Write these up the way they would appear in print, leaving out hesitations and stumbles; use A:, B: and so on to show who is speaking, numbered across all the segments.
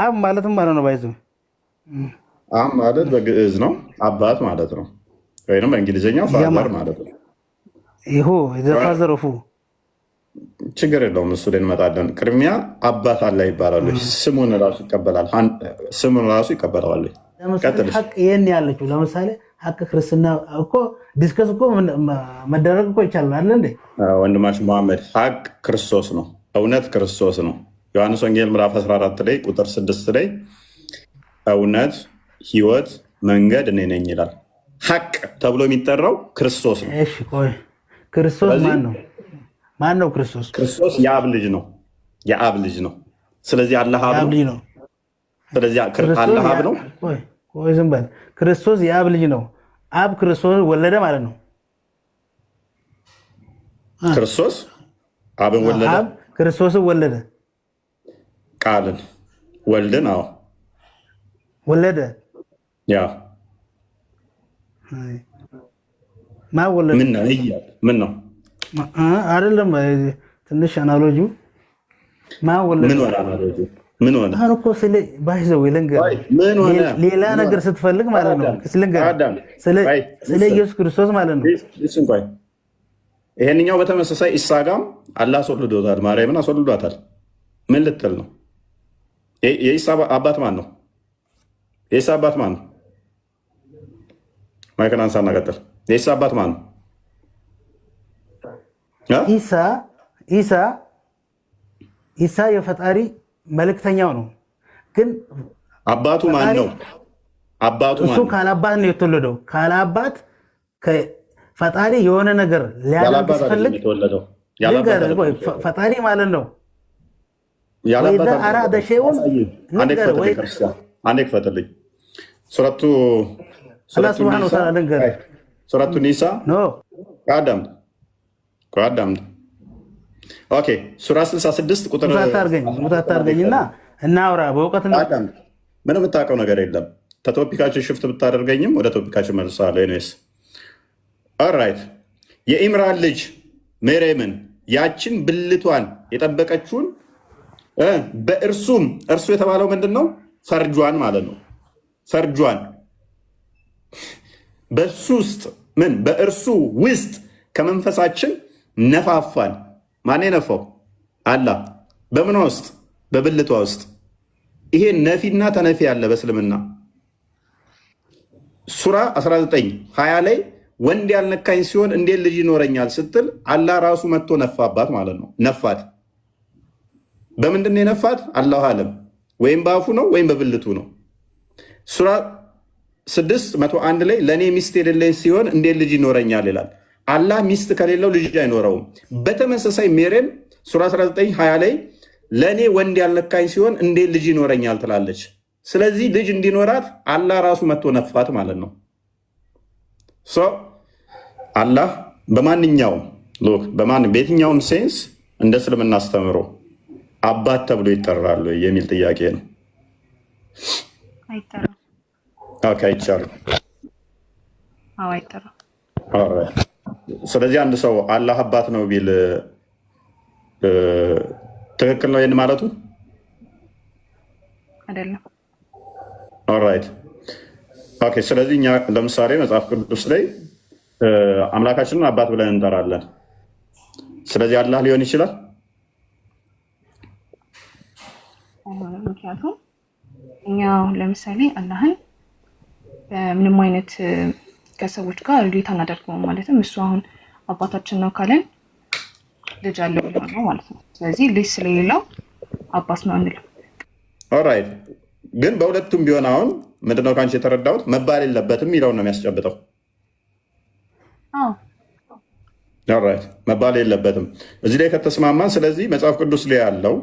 A: አብ ማለትም ማለት ነው ባይዘው
B: አብ ማለት በግዕዝ ነው አባት ማለት ነው ወይንም በእንግሊዝኛው ፋዘር ማለት ነው
A: ይሁ ዘፋዘር ኦፍ
B: ችግር የለውም እሱ ላይ እንመጣለን ቅድሚያ አባት አለ ይባላል ስሙን ራሱ ይቀበላል
A: ለምሳሌ ሐቅ ይሄን ያለችው ለምሳሌ ሐቅ ክርስትና እኮ ዲስከስ እኮ መደረግ እኮ ይቻላል አይደል እንዴ
B: ወንድማችን መሐመድ ሐቅ ክርስቶስ ነው እውነት ክርስቶስ ነው ዮሐንስ ወንጌል ምዕራፍ 14 ላይ ቁጥር 6 ላይ እውነት ህይወት መንገድ እኔ ነኝ ይላል ሐቅ ተብሎ የሚጠራው ክርስቶስ ነው
A: እሺ ቆይ ክርስቶስ ማን ነው ክርስቶስ
B: ክርስቶስ የአብ ልጅ ነው ስለዚህ አላህ አብ ነው ስለዚህ አላህ አብ ነው
A: ቆይ ዝም በል ክርስቶስ የአብ ልጅ ነው አብ ክርስቶስ ወለደ ማለት ነው
B: ክርስቶስ አብን ወለደ
A: አብ ክርስቶስን ወለደ
B: ቃልን ወልድን አዎ
A: ወለደ
B: ያ
A: ወለደ
B: ምን ነው
A: አይደለም ትንሽ አናሎጂው ወለደ
B: ምን ሆነ
A: አሁን እኮ ባይዘው ሌላ ነገር ስትፈልግ ማለት ነው ስለ ኢየሱስ ክርስቶስ ማለት ነው
B: ይሄንኛው በተመሳሳይ ኢሳጋም አላህ አስወልዶታል ማርያምን አስወልዷታል ምን ልትል ነው የኢሳ አባት ማን ነው የኢሳ አባት ማን ነው ማይከል አንሳና ቀጥል የኢሳ አባት ማን ነው
A: ኢሳ የፈጣሪ መልእክተኛው ነው ግን
B: አባቱ ማን ነው
A: እሱ ካላባት ነው የተወለደው ካላባት ፈጣሪ የሆነ ነገር ሊያደርግ ሲፈልግ ፈጣሪ ማለት ነው
B: ያላባት
A: አራዳ ሸይኡን
B: አንዴ ክፈትልኝ ሱረቱ
A: አላህ ሱብሃነሁ ወተዓላ ነገር
B: ሱረቱ ኒሳ አዳም ኦኬ ሱራ 66 ቁጥር
A: ሙታታርገኝና እናውራ በእውቀት ነው
B: ምንም የምታውቀው ነገር የለም ተቶፒካችን ሽፍት ብታደርገኝም ወደ ቶፒካችን መልሳለሁ ኤኒዌይስ ኦልራይት የኢምራን ልጅ መርየምን ያችን ብልቷን የጠበቀችውን በእርሱም እርሱ የተባለው ምንድነው ፈርጇን ማለት ነው ፈርጇን በእርሱ ውስጥ ከመንፈሳችን ነፋፋን ማን የነፋው አላህ በምን ውስጥ በብልቷ ውስጥ ይሄ ነፊና ተነፊ ያለ በእስልምና ሱራ 19 20 ላይ ወንድ ያልነካኝ ሲሆን እንዴት ልጅ ይኖረኛል ስትል አላህ ራሱ መጥቶ ነፋባት ማለት ነው ነፋት በምንድን ነው የነፋት አላሁ አለም ወይም በአፉ ነው ወይም በብልቱ ነው ሱራ 601 ላይ ለኔ ሚስት የሌለኝ ሲሆን እንዴት ልጅ ይኖረኛል ይላል አላህ ሚስት ከሌለው ልጅ አይኖረውም በተመሳሳይ መርየም ሱራ 19 20 ላይ ለኔ ወንድ ያልነካኝ ሲሆን እንዴት ልጅ ይኖረኛል ትላለች ስለዚህ ልጅ እንዲኖራት አላህ ራሱ መጥቶ ነፋት ማለት ነው አላህ በየትኛውም ሴንስ እንደ እስልምና አስተምሮ አባት ተብሎ ይጠራሉ የሚል ጥያቄ ነው
C: አይጠራም
B: አይቻልም
C: አይጠራም
B: ስለዚህ አንድ ሰው አላህ አባት ነው ቢል ትክክል ነው ይሄን ማለቱ
C: አይደለም
B: ኦልራይት ኦኬ ስለዚህ እኛ ለምሳሌ መጽሐፍ ቅዱስ ላይ አምላካችንን አባት ብለን እንጠራለን ስለዚህ አላህ ሊሆን ይችላል
C: ምክንያቱም እኛ ለምሳሌ አላህን ምንም አይነት ከሰዎች ጋር ሪሌት አናደርገውም ማለትም እሱ አሁን አባታችን ነው ካለን ልጅ አለው ነው ማለት ነው ስለዚህ ልጅ ስለሌለው አባት ነው አንልም
B: ኦልራይት ግን በሁለቱም ቢሆን አሁን ምንድነው ካንቺ የተረዳሁት መባል የለበትም የሚለውን ነው የሚያስጨብጠው ኦልራይት መባል የለበትም እዚህ ላይ ከተስማማን ስለዚህ መጽሐፍ ቅዱስ ላይ ያለው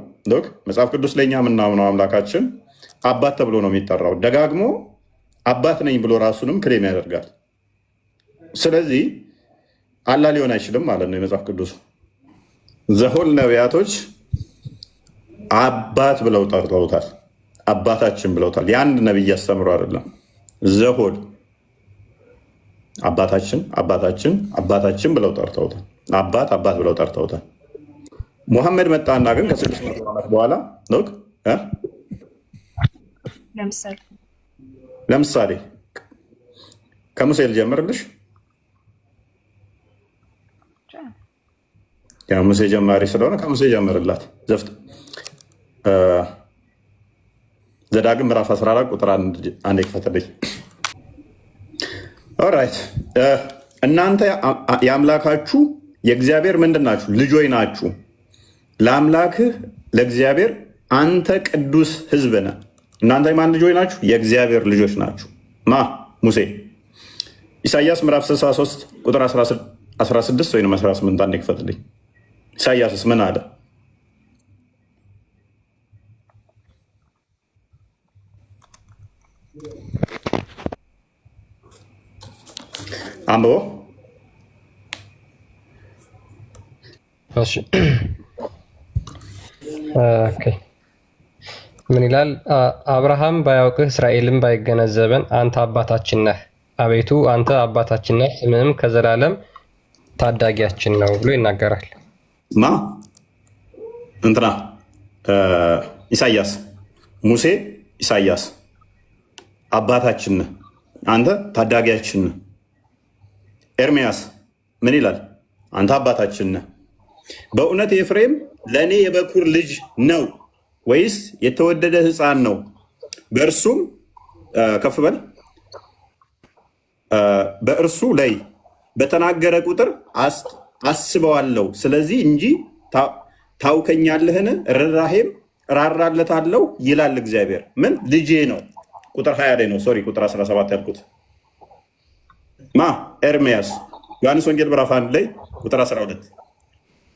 B: መጽሐፍ ቅዱስ ላይ እኛ የምናምነው አምላካችን አባት ተብሎ ነው የሚጠራው ደጋግሞ አባት ነኝ ብሎ ራሱንም ክሌም ያደርጋል ስለዚህ አላህ ሊሆን አይችልም ማለት ነው የመጽሐፍ ቅዱስ ዘሆል ነቢያቶች አባት ብለው ጠርተውታል አባታችን ብለውታል የአንድ ነቢይ አስተምሮ አይደለም ዘሆል አባታችን ብለው ጠርተውታል አባት ብለው ጠርተውታል ሙሐመድ መጣና ግን ከ600 ዓመት በኋላ ለምሳሌ ከሙሴ ልጀምርልሽ። ያው ሙሴ ጀማሪ ስለሆነ ከሙሴ ጀምርላት። ዘዳግም ምዕራፍ 14 ቁጥር 1 ይክፈትልኝ። ኦራይት እናንተ የአምላካችሁ የእግዚአብሔር ምንድን ናችሁ? ልጆች ናችሁ። ለአምላክህ ለእግዚአብሔር አንተ ቅዱስ ሕዝብ ነህ። እናንተ የማን ልጆች ናችሁ? የእግዚአብሔር ልጆች ናችሁ። ማ ሙሴ። ኢሳያስ ምዕራፍ 63 ቁጥር 16 ወይም 18 አንዴ ክፈትልኝ። ኢሳያስስ ምን አለ? አንብቦ
D: ምን ይላል? አብርሃም ባያውቅህ እስራኤልም ባይገነዘበን አንተ አባታችን ነህ። አቤቱ አንተ አባታችን ነህ፣ ስምህም ከዘላለም ታዳጊያችን ነው ብሎ ይናገራል።
B: ማ እንትና ኢሳያስ፣ ሙሴ ኢሳያስ አባታችን ነህ፣ አንተ ታዳጊያችን ነህ። ኤርሚያስ ምን ይላል? አንተ አባታችን ነህ። በእውነት ኤፍሬም ለእኔ የበኩር ልጅ ነው ወይስ የተወደደ ሕፃን ነው? በእርሱም ከፍ በል በእርሱ ላይ በተናገረ ቁጥር አስበዋለሁ። ስለዚህ እንጂ ታውከኛለህን? ርኅራኄም እራራለታለሁ ይላል እግዚአብሔር። ምን ልጄ ነው? ቁጥር 20 ላይ ነው። ሶሪ ቁጥር 17 ያልኩት ማ ኤርሚያስ ዮሐንስ ወንጌል ምዕራፍ 1 ላይ ቁጥር 12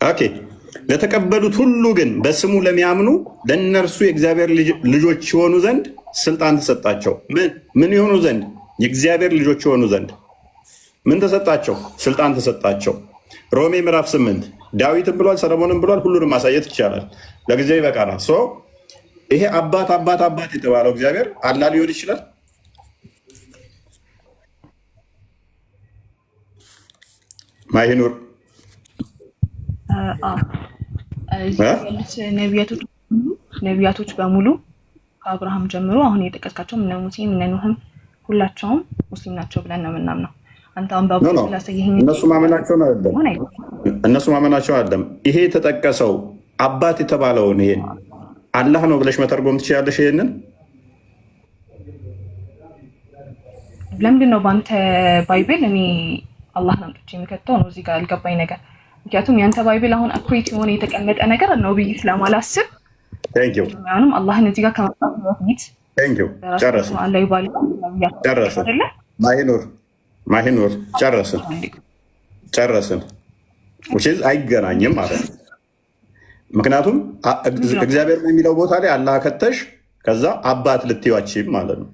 B: ኦኬ። ለተቀበሉት ሁሉ ግን በስሙ ለሚያምኑ ለእነርሱ የእግዚአብሔር ልጆች የሆኑ ዘንድ ስልጣን ተሰጣቸው። ምን የሆኑ ዘንድ? የእግዚአብሔር ልጆች የሆኑ ዘንድ ምን ተሰጣቸው? ስልጣን ተሰጣቸው። ሮሜ ምዕራፍ 8 ዳዊትም ብሏል፣ ሰለሞንም ብሏል። ሁሉንም ማሳየት ይቻላል፣ ለጊዜው ይበቃናል። ይሄ አባት አባት አባት የተባለው እግዚአብሔር አላህ ሊሆን ይችላል? ማይኑር
C: ነቢያቶች በሙሉ ከአብርሃም ጀምሮ አሁን የጠቀስካቸው እነ ሙሴም እነ ኖህም ሁላቸውም ሙስሊም ናቸው ብለን ነው የምናምነው። አንተ አሁን ስላሳየኸኝ
B: እነሱ ማመናቸው አይደለም። ይሄ የተጠቀሰው አባት የተባለውን ይሄን አላህ ነው ብለሽ መተርጎም ትችላለሽ። ይሄንን
C: ለምንድን ነው በአንተ ባይብል እኔ አላህ ነው ጥቼ የሚከተው ነው? እዚህ ጋር አልገባኝ ነገር። ምክንያቱም ያንተ ባይብል አሁን አኩሬት የሆነ የተቀመጠ ነገር ነው ብዬ ስለማላስብ ምንም አላህን እዚህ ጋር ከመጣት በፊት
B: ጨረስን። ማሂኑር ጨረስን። አይገናኝም ማለት ነው። ምክንያቱም እግዚአብሔር የሚለው ቦታ ላይ አላህ ከተሽ ከዛ አባት ልትዋችም ማለት ነው።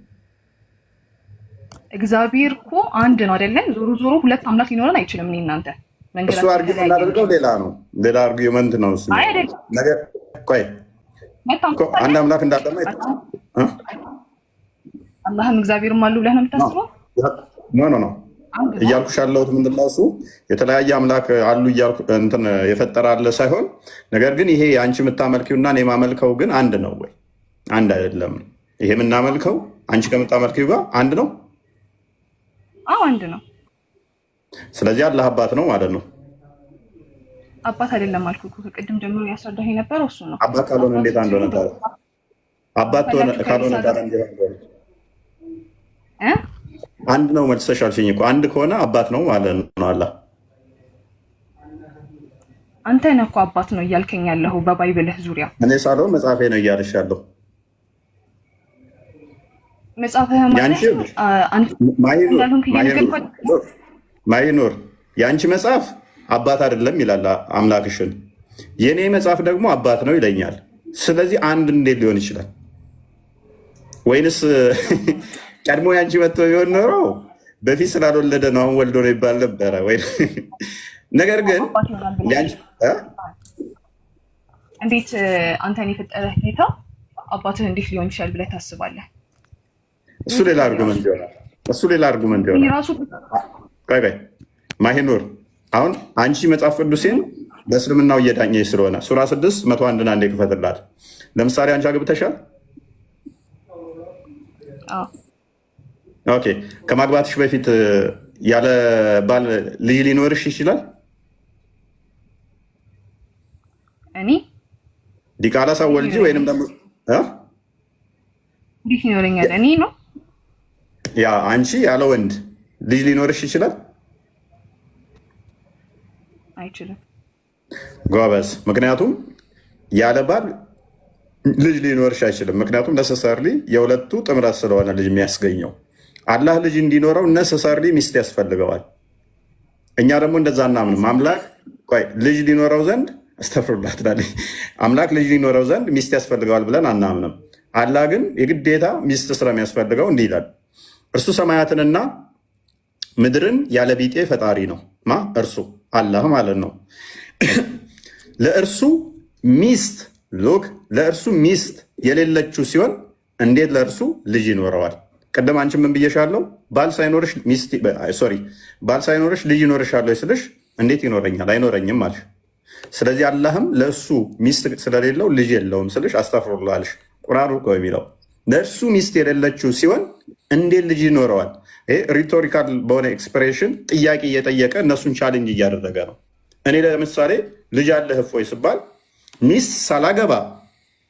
C: እግዚአብሔር እኮ አንድ ነው አይደለም? ዞሮ ዞሮ ሁለት አምላክ ሊኖረን አይችልም። እኔ እናንተ
B: እሱ አርጊመንት እናደርገው ሌላ ነው፣ ሌላ አርጊመንት ነው እሱ ነገር። ቆይ አንድ አምላክ እንዳለማ
C: አላህም እግዚአብሔርም አሉ ብለህ ነው የምታስበው?
B: ኖ እያልኩሽ ያለሁት ምንድን ነው እሱ የተለያየ አምላክ አሉ እያልኩ እንትን የፈጠረ አለ ሳይሆን፣ ነገር ግን ይሄ አንቺ የምታመልኪውና እኔ የማመልከው ግን አንድ ነው ወይ? አንድ አይደለም። ይሄ የምናመልከው አንቺ ከምታመልኪው ጋር አንድ ነው?
C: አዎ አንድ ነው።
B: ስለዚህ አላህ አባት ነው ማለት ነው።
C: አባት አይደለም አልኩህ እኮ ከቅድም ጀምሮ ያስረዳህ የነበረው እሱ ነው።
B: አባት ካልሆነ እንዴት አንድ ሆነ ታዲያ? አባት ካልሆነ ታዲያ እንዴት አንድ ሆነ? አንድ ነው መልሰሽ አልሽኝ እኮ። አንድ ከሆነ አባት ነው ማለት ነው አላህ።
C: አንተ ነህ እኮ አባት ነው እያልከኝ ያለኸው በባይብልህ ዙሪያ።
B: እኔ ሳልሆን መጽሐፌ ነው እያልሽ ያለው።
C: መጽሐፍህ ማለት
B: ማይኑር የአንቺ መጽሐፍ አባት አይደለም ይላል አምላክሽን፣ የእኔ መጽሐፍ ደግሞ አባት ነው ይለኛል። ስለዚህ አንድ እንዴት ሊሆን ይችላል? ወይንስ ቀድሞ ያንቺ መጥቶ ቢሆን ኖሮ በፊት ስላልወለደ ነው አሁን ወልዶ ነው ይባል ነበረ ወይ? ነገር ግን
C: እንዴት አንተን የፈጠረህ ጌታ አባትህ እንዴት ሊሆን ይችላል ብለህ ታስባለህ?
B: እሱ ሌላ አርጉመንት ይሆናል። ቆይ ማሂኑር፣ አሁን አንቺ መጽሐፍ ቅዱሴን በእስልምናው እየዳኘች ስለሆነ ሱራ 6 101 አንዴ ክፈትላት። ለምሳሌ አንቺ አግብተሻል? ኦኬ። ከማግባትሽ በፊት ያለ ባል ልጅ ሊኖርሽ ይችላል?
C: እኔ
B: ዲቃላ ሳወልጂ ወይንም ደግሞ
C: ልጅ ይኖረኛል? እኔ ነው
B: ያ አንቺ ያለ ወንድ ልጅ ሊኖርሽ ይችላል?
C: አይችልም።
B: ጎበዝ። ምክንያቱም ያለ ባል ልጅ ሊኖርሽ አይችልም። ምክንያቱም ነሰሰርሊ የሁለቱ ጥምረት ስለሆነ ልጅ የሚያስገኘው። አላህ ልጅ እንዲኖረው ነሰሰርሊ ሚስት ያስፈልገዋል። እኛ ደግሞ እንደዛ እናምንም። አምላክ ልጅ ሊኖረው ዘንድ አስተፍሩላት አምላክ ልጅ ሊኖረው ዘንድ ሚስት ያስፈልገዋል ብለን አናምንም። አላህ ግን የግዴታ ሚስት ስለሚያስፈልገው እንዲህ ይላል፣ እርሱ ሰማያትንና ምድርን ያለ ቢጤ ፈጣሪ ነው። ማ እርሱ አላህ ማለት ነው። ለእርሱ ሚስት ሎክ ለእርሱ ሚስት የሌለችው ሲሆን እንዴት ለእርሱ ልጅ ይኖረዋል? ቅድም አንቺ ምን ብዬሻለሁ? ባል ሳይኖርሽ ልጅ ይኖርሻለሁ ስልሽ እንዴት ይኖረኛል? አይኖረኝም አልሽ። ስለዚህ አላህም ለእሱ ሚስት ስለሌለው ልጅ የለውም ስልሽ አስተፍሩላህ አልሽ። ቁርአኑ እኮ የሚለው ለእርሱ ሚስት የሌለችው ሲሆን እንዴት ልጅ ይኖረዋል? ሪቶሪካል በሆነ ኤክስፕሬሽን ጥያቄ እየጠየቀ እነሱን ቻሌንጅ እያደረገ ነው። እኔ ለምሳሌ ልጅ አለህ እፎይ ስባል ሚስት ሳላገባ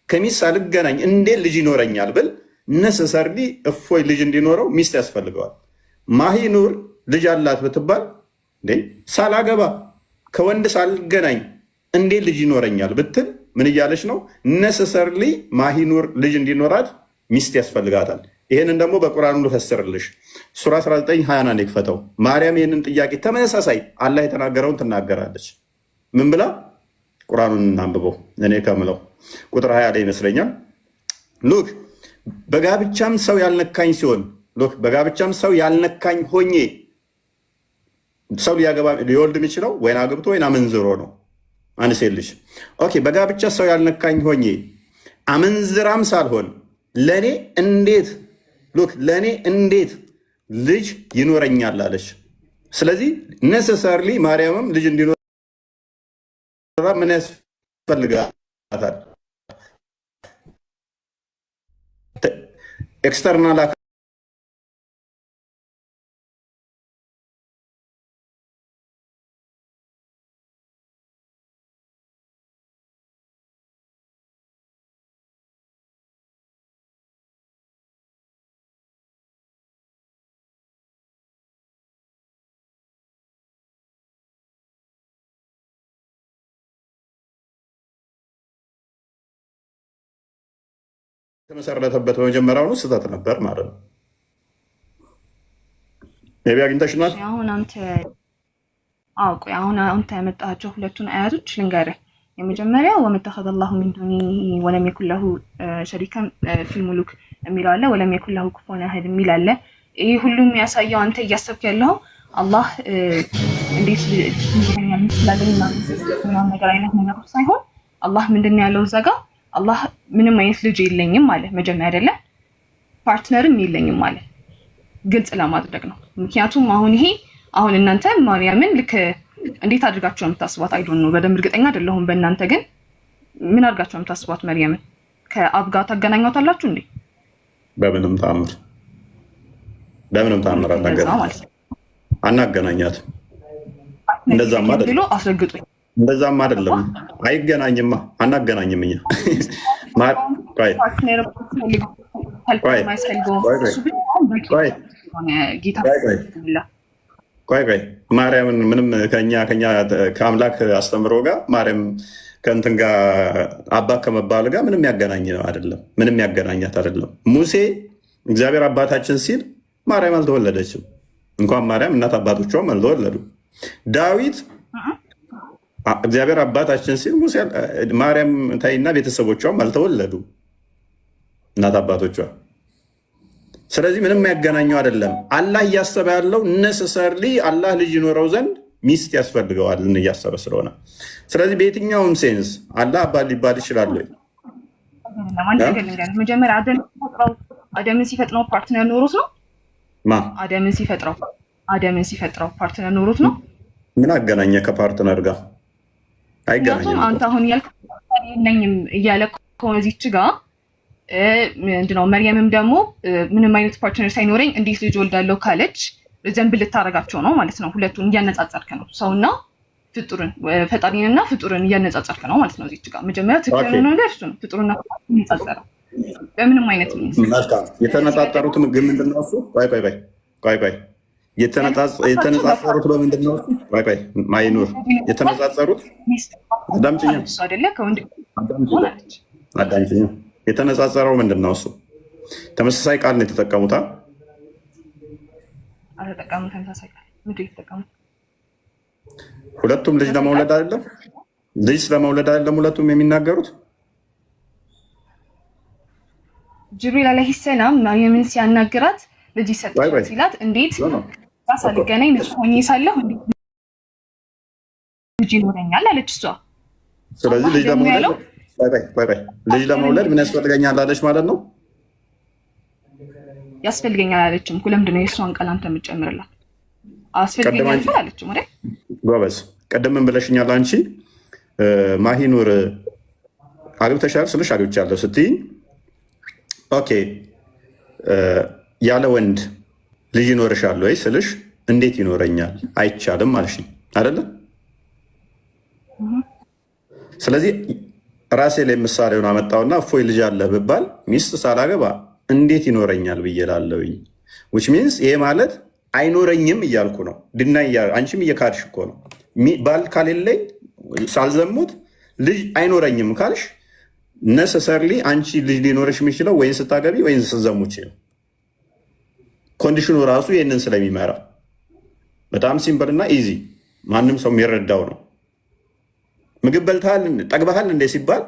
B: ከሚስት ሳልገናኝ እንዴት ልጅ ይኖረኛል ብል ነሰሰርሊ እፎይ ልጅ እንዲኖረው ሚስት ያስፈልገዋል። ማሂ ኑር ልጅ አላት ብትባል ሳላገባ ከወንድ ሳልገናኝ እንዴት ልጅ ይኖረኛል ብትል ምን እያለች ነው? ነሰሰርሊ ማሂ ኑር ልጅ እንዲኖራት ሚስት ያስፈልጋታል። ይህንን ደግሞ በቁርአኑ ልፈስርልሽ። ሱራ 19 ይክፈተው። ማርያም ይህንን ጥያቄ ተመሳሳይ አላህ የተናገረውን ትናገራለች። ምን ብላ? ቁርአኑን እናንብበው። እኔ ከምለው ቁጥር 20 ላይ ይመስለኛል። ሉክ በጋብቻም ሰው ያልነካኝ ሲሆን በጋብቻም ሰው ያልነካኝ ሆኜ ሰው ሊወልድ የሚችለው ወይን አግብቶ ወይን አመንዝሮ ነው። አንሴልሽ ኦኬ። በጋብቻ ሰው ያልነካኝ ሆኜ አመንዝራም ሳልሆን ለእኔ እንዴት ልጅ ይኖረኛል አለች። ስለዚህ ነሰሰርሊ ማርያምም ልጅ እንዲኖር ምን ያስፈልጋታል? ኤክስተርናል የተመሰረተበት በመጀመሪያውኑ ስህተት ነበር ማለት ነው። ነቢ አግኝተሽናል።
C: አሁን አንተ ያመጣቸው ሁለቱን አያቶች ልንገርህ። የመጀመሪያው ወመተኸዘ አላሁ ሚን ዱኒሂ ወለም የኩን ለሁ ሸሪከን ፊል ሙሉክ የሚለው አለ። ወለም የኩን ለሁ ኩፉወን አሐድ የሚል አለ። ይህ ሁሉም የሚያሳየው አንተ እያሰብክ ያለው አላህ እንዴት ነገር አይነት ነገሮች ሳይሆን አላህ ምንድን ነው ያለው እዛ ጋር አላህ ምንም አይነት ልጅ የለኝም ማለት መጀመሪያ አይደለ፣ ፓርትነርም የለኝም ማለት ግልጽ ለማድረግ ነው። ምክንያቱም አሁን እናንተ ማርያምን ልክ እንዴት አድርጋችሁ የምታስቧት አይዶን ነው፣ በደንብ እርግጠኛ አይደለሁም። በእናንተ ግን ምን አድርጋችሁ የምታስቧት መርያምን ከአብ ጋር ታገናኟታላችሁ እንዴ?
B: በምንም ተአምር አናገናኛትም። እንደዛም አይደለም ብሎ አስረግጡኝ። እንደዛም አይደለም፣ አይገናኝማ፣ አናገናኝም። እኛ ቆይ ማርያምን ምንም ከአምላክ አስተምሮ ጋር ማርያም ከእንትን ጋር አባት ከመባል ጋር ምንም ያገናኝ ነው አይደለም። ምንም ያገናኛት አይደለም። ሙሴ እግዚአብሔር አባታችን ሲል ማርያም አልተወለደችም። እንኳን ማርያም እናት አባቶቿም አልተወለዱ። ዳዊት እግዚአብሔር አባታችን ሲል ማርያም ታይና ቤተሰቦቿም አልተወለዱ እናት አባቶቿ። ስለዚህ ምንም ያገናኘው አይደለም። አላህ እያሰበ ያለው ነሰሰርሊ አላህ ልጅ ይኖረው ዘንድ ሚስት ያስፈልገዋል እያሰበ ስለሆነ፣ ስለዚህ በየትኛውም ሴንስ አላህ አባት ሊባል ይችላል ወይ?
C: መጀመሪያ አደምን ሲፈጥረው ፓርትነር ኖሮት ነው። አደምን ሲፈጥረው ፓርትነር ኖሮት ነው።
B: ምን አገናኘ ከፓርትነር ጋር? አይገናኝም።
C: አንተ አሁን ያልከኝ የለኝም እያለ ከሆነ እዚች ጋር ምንድነው መርየምም ደግሞ ምንም አይነት ፓርትነር ሳይኖረኝ እንዴት ልጅ ወልዳለሁ ካለች ዘንብል ልታረጋቸው ነው ማለት ነው። ሁለቱን እያነጻጸርክ ነው፣ ሰውና ፍጡርን ፈጣሪንና ፍጡርን እያነጻጸርክ ነው ማለት ነው። እዚህ ጋር መጀመሪያ ትክክለኛ ነገር እሱ ነው። ፍጡርና ፈጣሪ እያነጻጸረው በምንም አይነት
B: የተነጻጸሩት ግን ምንድነው እሱ? ቆይ የተነጻጸሩት በምንድን ነው? ቆይ ማይኑር የተነጻጸሩት አዳምጪኝ
C: አይደለ? ከወንድ
B: አዳምጪኝ። የተነጻጸረው ምንድን ነው? እሱ ተመሳሳይ ቃል ነው የተጠቀሙት።
C: አልተጠቀሙም። ተመሳሳይ ቃል ምንድን ነው የተጠቀሙት?
B: ሁለቱም ልጅ ለመውለድ አይደለም? ልጅ ለመውለድ አይደለም ሁለቱም የሚናገሩት?
C: ጅብሪል አለይሂ ሰላም ማርያምን ሲያናግራት ልጅ ይሰጣል ሲላት እንዴት ሳልገናኝ ንጹህ ሆኜ ሳለሁ ልጅ ይኖረኛል አለች እሷ።
B: ስለዚህ ልጅ ለመውለድ ምን ያስፈልገኛል አለች ማለት ነው።
C: ያስፈልገኛል አለችም እኮ። ለምንድን ነው የእሷን ቃል አንተ የምትጨምርላት? አስፈልገኛል አለችም አይደል?
B: ጎበዝ። ቀደም ምን ብለሽኛል አንቺ? ማሂኑር አግብተሻል ስልሽ አግብቻለሁ ስትይኝ ኦኬ ያለ ወንድ ልጅ ይኖርሻል ወይ ስልሽ እንዴት ይኖረኛል አይቻልም አልሽኝ አይደለ? ስለዚህ ራሴ ላይ ምሳሌውን አመጣውና እፎይ ልጅ አለ ብባል ሚስት ሳላገባ እንዴት ይኖረኛል ብዬ እላለሁኝ። ዊች ሚንስ ይሄ ማለት አይኖረኝም እያልኩ ነው። አንቺም እየካድሽ እኮ ነው። ባል ካሌለኝ ሳልዘሙት ልጅ አይኖረኝም ካልሽ ነሰሰርሊ አንቺ ልጅ ሊኖረሽ የሚችለው ወይን ስታገቢ ወይን ስትዘሙች ነው። ኮንዲሽኑ ራሱ ይህንን ስለሚመራ በጣም ሲምፕል እና ኢዚ ማንም ሰው የሚረዳው ነው። ምግብ በልተሃል ጠግበሃል እንዴ ሲባል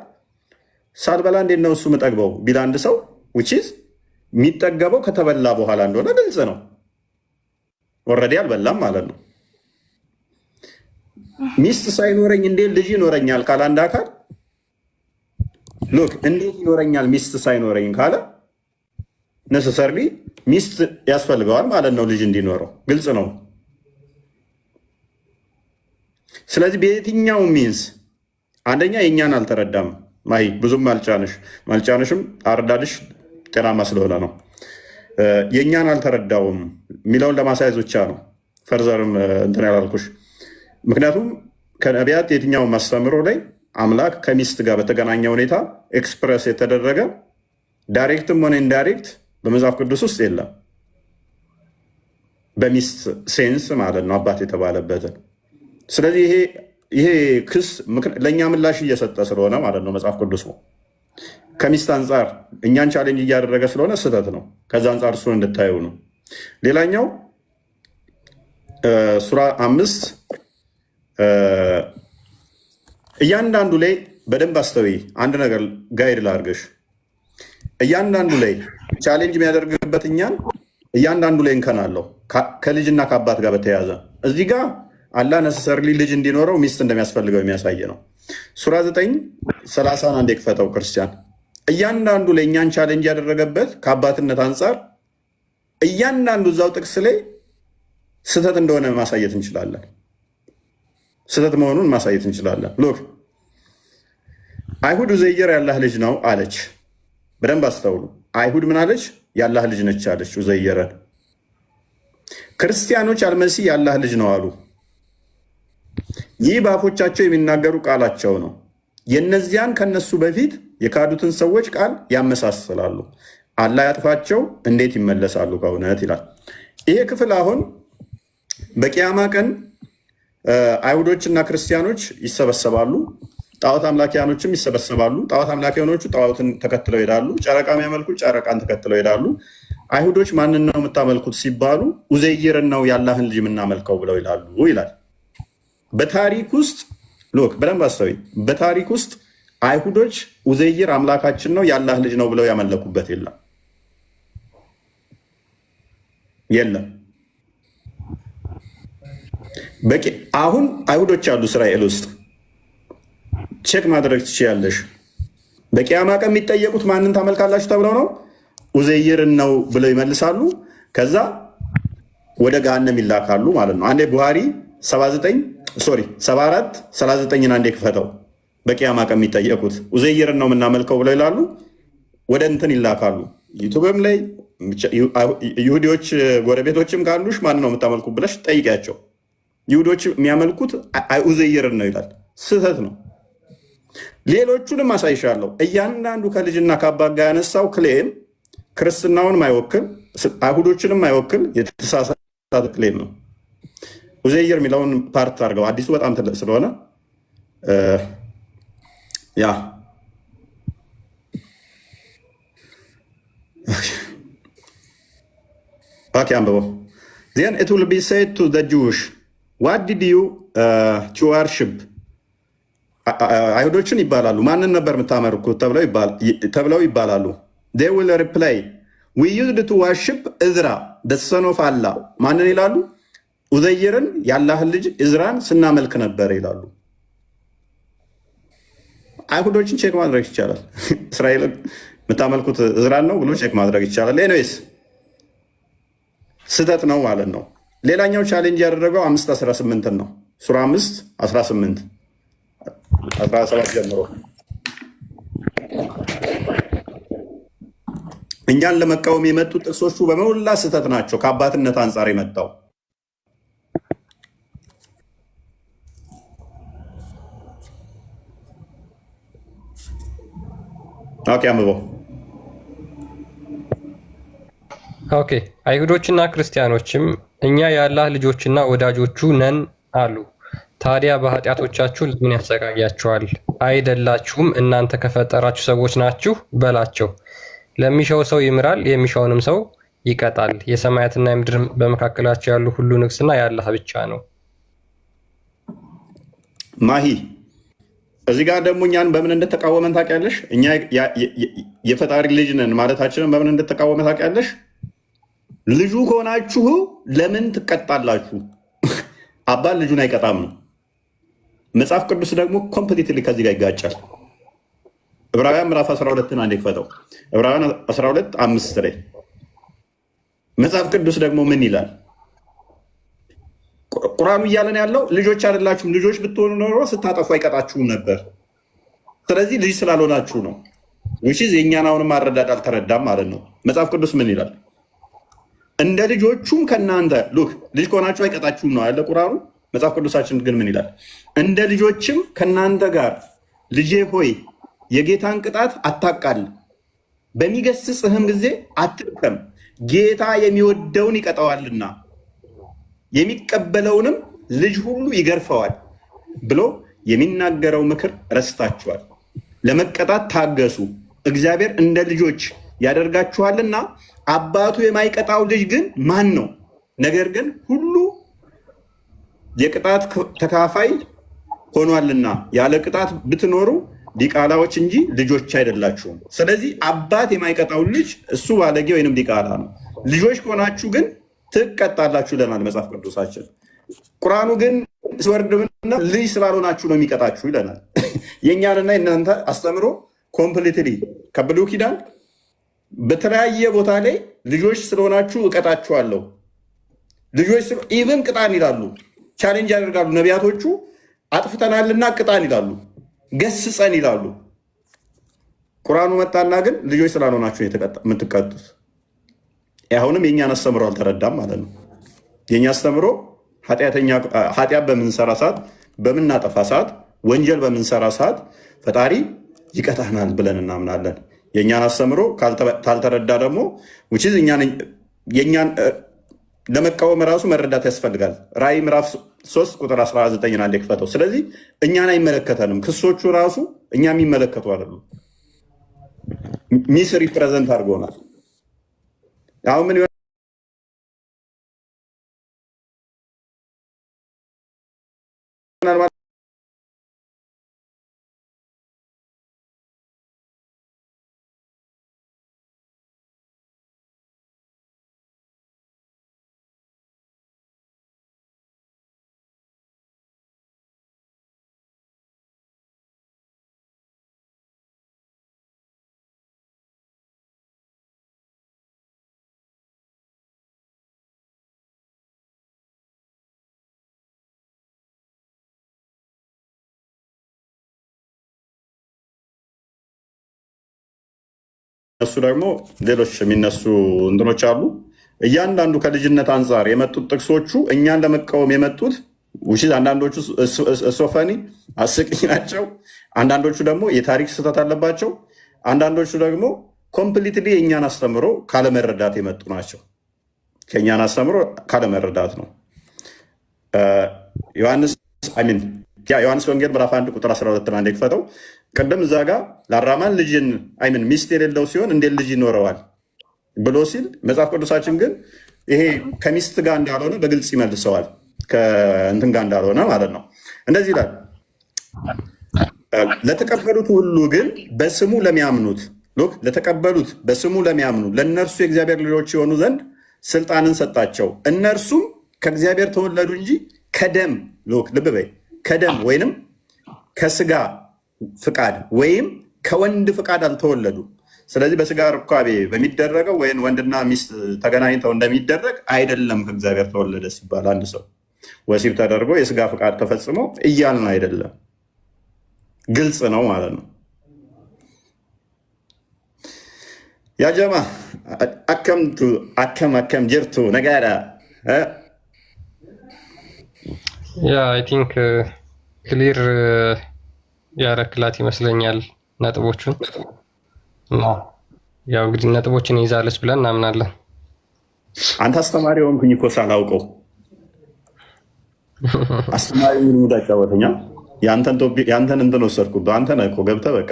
B: ሳልበላ እንዴት ነው እሱ የምጠግበው ቢል አንድ ሰው which is የሚጠገበው ከተበላ በኋላ እንደሆነ ግልጽ ነው። ወረዴ አልበላም ማለት ነው። ሚስት ሳይኖረኝ እንዴት ልጅ ይኖረኛል ካለ አንድ አካል ሎክ እንዴት ይኖረኛል ሚስት ሳይኖረኝ ካለ ነሰሰርሊ ሚስት ያስፈልገዋል ማለት ነው ልጅ እንዲኖረው ግልጽ ነው። ስለዚህ በየትኛው ሚንስ አንደኛ የእኛን አልተረዳም። ማይ ብዙም ማልጫንሽም አርዳድሽ ጤናማ ስለሆነ ነው። የእኛን አልተረዳውም የሚለውን ለማሳየት ብቻ ነው ፈርዘርም እንትን ያላልኩሽ። ምክንያቱም ከነቢያት የትኛውን ማስተምሮ ላይ አምላክ ከሚስት ጋር በተገናኘ ሁኔታ ኤክስፕረስ የተደረገ ዳይሬክትም ሆነ ኢንዳይሬክት በመጽሐፍ ቅዱስ ውስጥ የለም። በሚስት ሴንስ ማለት ነው አባት የተባለበትን። ስለዚህ ይሄ ክስ ለእኛ ምላሽ እየሰጠ ስለሆነ ማለት ነው መጽሐፍ ቅዱስ ነው። ከሚስት አንጻር እኛን ቻሌንጅ እያደረገ ስለሆነ ስህተት ነው። ከዛ አንጻር እሱን እንድታየው ነው። ሌላኛው ሱራ 5 እያንዳንዱ ላይ በደንብ አስተውይ። አንድ ነገር ጋይድ ላድርግሽ። እያንዳንዱ ላይ ቻሌንጅ የሚያደርግበት እኛን እያንዳንዱ ላይ እንከን አለው ከልጅና ከአባት ጋር በተያያዘ እዚህ ጋር አላህ ነሰሰርሊ ልጅ እንዲኖረው ሚስት እንደሚያስፈልገው የሚያሳይ ነው። ሱራ 9:30 አንድ የክፈተው ክርስቲያን እያንዳንዱ ላይ እኛን ቻሌንጅ ያደረገበት ከአባትነት አንጻር እያንዳንዱ እዛው ጥቅስ ላይ ስህተት እንደሆነ ማሳየት እንችላለን። ስህተት መሆኑን ማሳየት እንችላለን። ሎክ አይሁድ ኡዘይር ያላህ ልጅ ነው አለች። በደንብ አስተውሉ። አይሁድ ምን አለች? ያላህ ልጅ ነች አለች ኡዘይርን። ክርስቲያኖች አልመሲህ ያላህ ልጅ ነው አሉ። ይህ በአፎቻቸው የሚናገሩ ቃላቸው ነው። የነዚያን ከነሱ በፊት የካዱትን ሰዎች ቃል ያመሳስላሉ። አላህ ያጥፋቸው፣ እንዴት ይመለሳሉ ከእውነት ይላል። ይሄ ክፍል አሁን በቂያማ ቀን አይሁዶችና ክርስቲያኖች ይሰበሰባሉ፣ ጣዖት አምላኪያኖችም ይሰበሰባሉ። ጣዖት አምላኪያኖቹ ጣዖትን ተከትለው ይሄዳሉ። ጨረቃ የሚያመልኩ ጨረቃን ተከትለው ይሄዳሉ። አይሁዶች ማንን ነው የምታመልኩት ሲባሉ ኡዘይርን ነው ያላህን ልጅ የምናመልከው ብለው ይላሉ ይላል። በታሪክ ውስጥ ሎክ በደንብ አስተውይ። በታሪክ ውስጥ አይሁዶች ኡዘይር አምላካችን ነው ያላህ ልጅ ነው ብለው ያመለኩበት የለም። በቂ አሁን አይሁዶች አሉ እስራኤል ውስጥ ቼክ ማድረግ ትችያለሽ። በቂያማ ቀን የሚጠየቁት ማንን ታመልካላችሁ ተብለው ነው? ኡዘይርን ነው ብለው ይመልሳሉ። ከዛ ወደ ገሃነም ይላካሉ ማለት ነው። አንዴ ቡሃሪ 74:39 አንዴ ክፈተው። በቂያማ ቀን የሚጠየቁት ኡዘይርን ነው የምናመልከው ብለው ይላሉ። ወደ እንትን ይላካሉ። ዩቱብም ላይ ይሁዲዎች ጎረቤቶችም ካሉሽ ማን ነው የምታመልኩ ብለሽ ጠይቂያቸው። ይሁዶች የሚያመልኩት ኡዘይርን ነው ይላል። ስህተት ነው። ሌሎቹንም አሳይሻለሁ። እያንዳንዱ ከልጅና ከአባት ጋር ያነሳው ክሌም ክርስትናውን ማይወክል አይሁዶችንም ማይወክል የተሳሳተ ክሌም ነው። ኡዘይር የሚለውን ፓርት አድርገው አዲሱ በጣም ትልቅ ስለሆነ ያ ኦኬ አንብበው። then it will be said to the Jewish what did you to worship አይሁዶችን ይባላሉ ማንን ነበር የምታመልኩት ተብለው ይባላሉ። they will reply we used to worship Ezra the son of Allah ማንን ይላሉ? ኡዘይርን የአላህን ልጅ እዝራን ስናመልክ ነበር ይላሉ። አይሁዶችን ቼክ ማድረግ ይቻላል። እስራኤል የምታመልኩት እዝራን ነው ብሎ ቼክ ማድረግ ይቻላል። ኤኒዌይስ ስህተት ነው ማለት ነው። ሌላኛው ቻሌንጅ ያደረገው 5:18 ነው። ሱራ 5:18 17 ጀምሮ እኛን ለመቃወም የመጡ ጥቅሶቹ በመውላ ስህተት ናቸው። ከአባትነት አንጻር የመጣው ኦኬ አንብበው።
D: ኦኬ አይሁዶችና ክርስቲያኖችም እኛ የአላህ ልጆችና ወዳጆቹ ነን አሉ። ታዲያ በኃጢአቶቻችሁ ለምን ያሰቃያችኋል? አይደላችሁም እናንተ ከፈጠራችሁ ሰዎች ናችሁ በላቸው። ለሚሻው ሰው ይምራል፣ የሚሻውንም ሰው ይቀጣል። የሰማያትና የምድር በመካከላቸው ያሉ ሁሉ ንግስና የአላህ ብቻ ነው።
B: ማሂ እዚህ ጋር ደግሞ እኛን በምን እንደተቃወመን ታውቂያለሽ? እኛ የፈጣሪ ልጅ ነን ማለታችንን በምን እንደተቃወመ ታውቂያለሽ? ልጁ ከሆናችሁ ለምን ትቀጣላችሁ? አባት ልጁን አይቀጣም ነው። መጽሐፍ ቅዱስ ደግሞ ኮምፕሊትሊ ከዚህ ጋር ይጋጫል። ዕብራውያን ምዕራፍ 12 አንዴ ክፈተው። ዕብራውያን 12:5 ላይ መጽሐፍ ቅዱስ ደግሞ ምን ይላል? ቁርአኑ እያለን ያለው ልጆች አይደላችሁም፣ ልጆች ብትሆኑ ኖሮ ስታጠፉ አይቀጣችሁም ነበር። ስለዚህ ልጅ ስላልሆናችሁ ነው። የእኛን አሁንም አረዳድ አልተረዳም ማለት ነው። መጽሐፍ ቅዱስ ምን ይላል? እንደ ልጆቹም ከእናንተ ሉክ ልጅ ከሆናችሁ አይቀጣችሁም ነው ያለ ቁርአኑ። መጽሐፍ ቅዱሳችን ግን ምን ይላል? እንደ ልጆችም ከእናንተ ጋር ልጄ ሆይ የጌታን ቅጣት አታቃል፣ በሚገስጽህም ጊዜ አትድከም፣ ጌታ የሚወደውን ይቀጣዋልና የሚቀበለውንም ልጅ ሁሉ ይገርፈዋል ብሎ የሚናገረው ምክር ረስታችኋል። ለመቀጣት ታገሱ፣ እግዚአብሔር እንደ ልጆች ያደርጋችኋልና። አባቱ የማይቀጣው ልጅ ግን ማን ነው? ነገር ግን ሁሉ የቅጣት ተካፋይ ሆኗልና ያለ ቅጣት ብትኖሩ ዲቃላዎች እንጂ ልጆች አይደላችሁም። ስለዚህ አባት የማይቀጣው ልጅ እሱ ባለጌ ወይንም ዲቃላ ነው። ልጆች ከሆናችሁ ግን ትቀጣላችሁ ይለናል መጽሐፍ ቅዱሳችን። ቁርአኑ ግን ሲወርድና ልጅ ስላልሆናችሁ ነው የሚቀጣችሁ ይለናል። የእኛንና የእናንተ አስተምሮ ኮምፕሊትሊ ከብሉይ ኪዳን በተለያየ ቦታ ላይ ልጆች ስለሆናችሁ እቀጣችኋለሁ፣ ልጆች ኢቭን ቅጣን ይላሉ፣ ቻሌንጅ ያደርጋሉ ነቢያቶቹ። አጥፍተናልና ቅጣን ይላሉ፣ ገስጸን ይላሉ። ቁርአኑ መጣና ግን ልጆች ስላልሆናችሁ የምትቀጡት። አሁንም የእኛን አስተምሮ አልተረዳም ማለት ነው። የእኛ አስተምሮ ኃጢአት በምንሰራ ሰዓት፣ በምናጠፋ ሰዓት፣ ወንጀል በምንሰራ ሰዓት ፈጣሪ ይቀጣናል ብለን እናምናለን። የእኛን አስተምሮ ካልተረዳ ደግሞ የእኛን ለመቃወም ራሱ መረዳት ያስፈልጋል። ራእይ ምዕራፍ 3 ቁጥር 19 አንዴ ክፈተው። ስለዚህ እኛን አይመለከተንም። ክሶቹ ራሱ እኛ የሚመለከቱ አይደሉም። ሚስ ሪፕሬዘንት አድርጎናል። አሁን ምን ይሆናል? እሱ ደግሞ ሌሎች የሚነሱ እንትኖች አሉ። እያንዳንዱ ከልጅነት አንጻር የመጡት ጥቅሶቹ እኛን ለመቃወም የመጡት አንዳንዶቹ ሶፈኒ አስቂኝ ናቸው። አንዳንዶቹ ደግሞ የታሪክ ስህተት አለባቸው። አንዳንዶቹ ደግሞ ኮምፕሊትሊ የእኛን አስተምሮ ካለመረዳት የመጡ ናቸው። ከእኛን አስተምሮ ካለመረዳት ነው። ዮሐንስ ወንጌል ምዕራፍ 1 ቁጥር 12 አንዴ ክፈተው። ቅድም እዛ ጋር ለአራማን ልጅን ሚስት የሌለው ሲሆን እንዴት ልጅ ይኖረዋል ብሎ ሲል መጽሐፍ ቅዱሳችን ግን ይሄ ከሚስት ጋር እንዳልሆነ በግልጽ ይመልሰዋል። ከእንትን ጋር እንዳልሆነ ማለት ነው። እንደዚህ ይላል፣ ለተቀበሉት ሁሉ ግን በስሙ ለሚያምኑት ለተቀበሉት በስሙ ለሚያምኑ ለእነርሱ የእግዚአብሔር ልጆች የሆኑ ዘንድ ስልጣንን ሰጣቸው። እነርሱም ከእግዚአብሔር ተወለዱ እንጂ ከደም ልብ በይ ከደም ወይንም ከስጋ ፍቃድ ወይም ከወንድ ፍቃድ አልተወለዱ። ስለዚህ በስጋ ርካቤ በሚደረገው ወይም ወንድና ሚስት ተገናኝተው እንደሚደረግ አይደለም። ከእግዚአብሔር ተወለደ ሲባል አንድ ሰው ወሲብ ተደርጎ የስጋ ፍቃድ ተፈጽሞ እያልን አይደለም። ግልጽ ነው ማለት ነው። ያጀማ አከም ጅርቱ ነጋዳ
D: አይ ቲንክ ክሊር ያረክላት ይመስለኛል ነጥቦቹን። ያው እንግዲህ ነጥቦችን ይዛለች ብለን እናምናለን።
B: አንተ አስተማሪ ሆንኩኝ እኮ ሳላውቀው። አስተማሪ ምን ሙዳ ጫወተኛ ያንተን እንትን ወሰድኩብህ። አንተ ነህ እኮ ገብተህ በቃ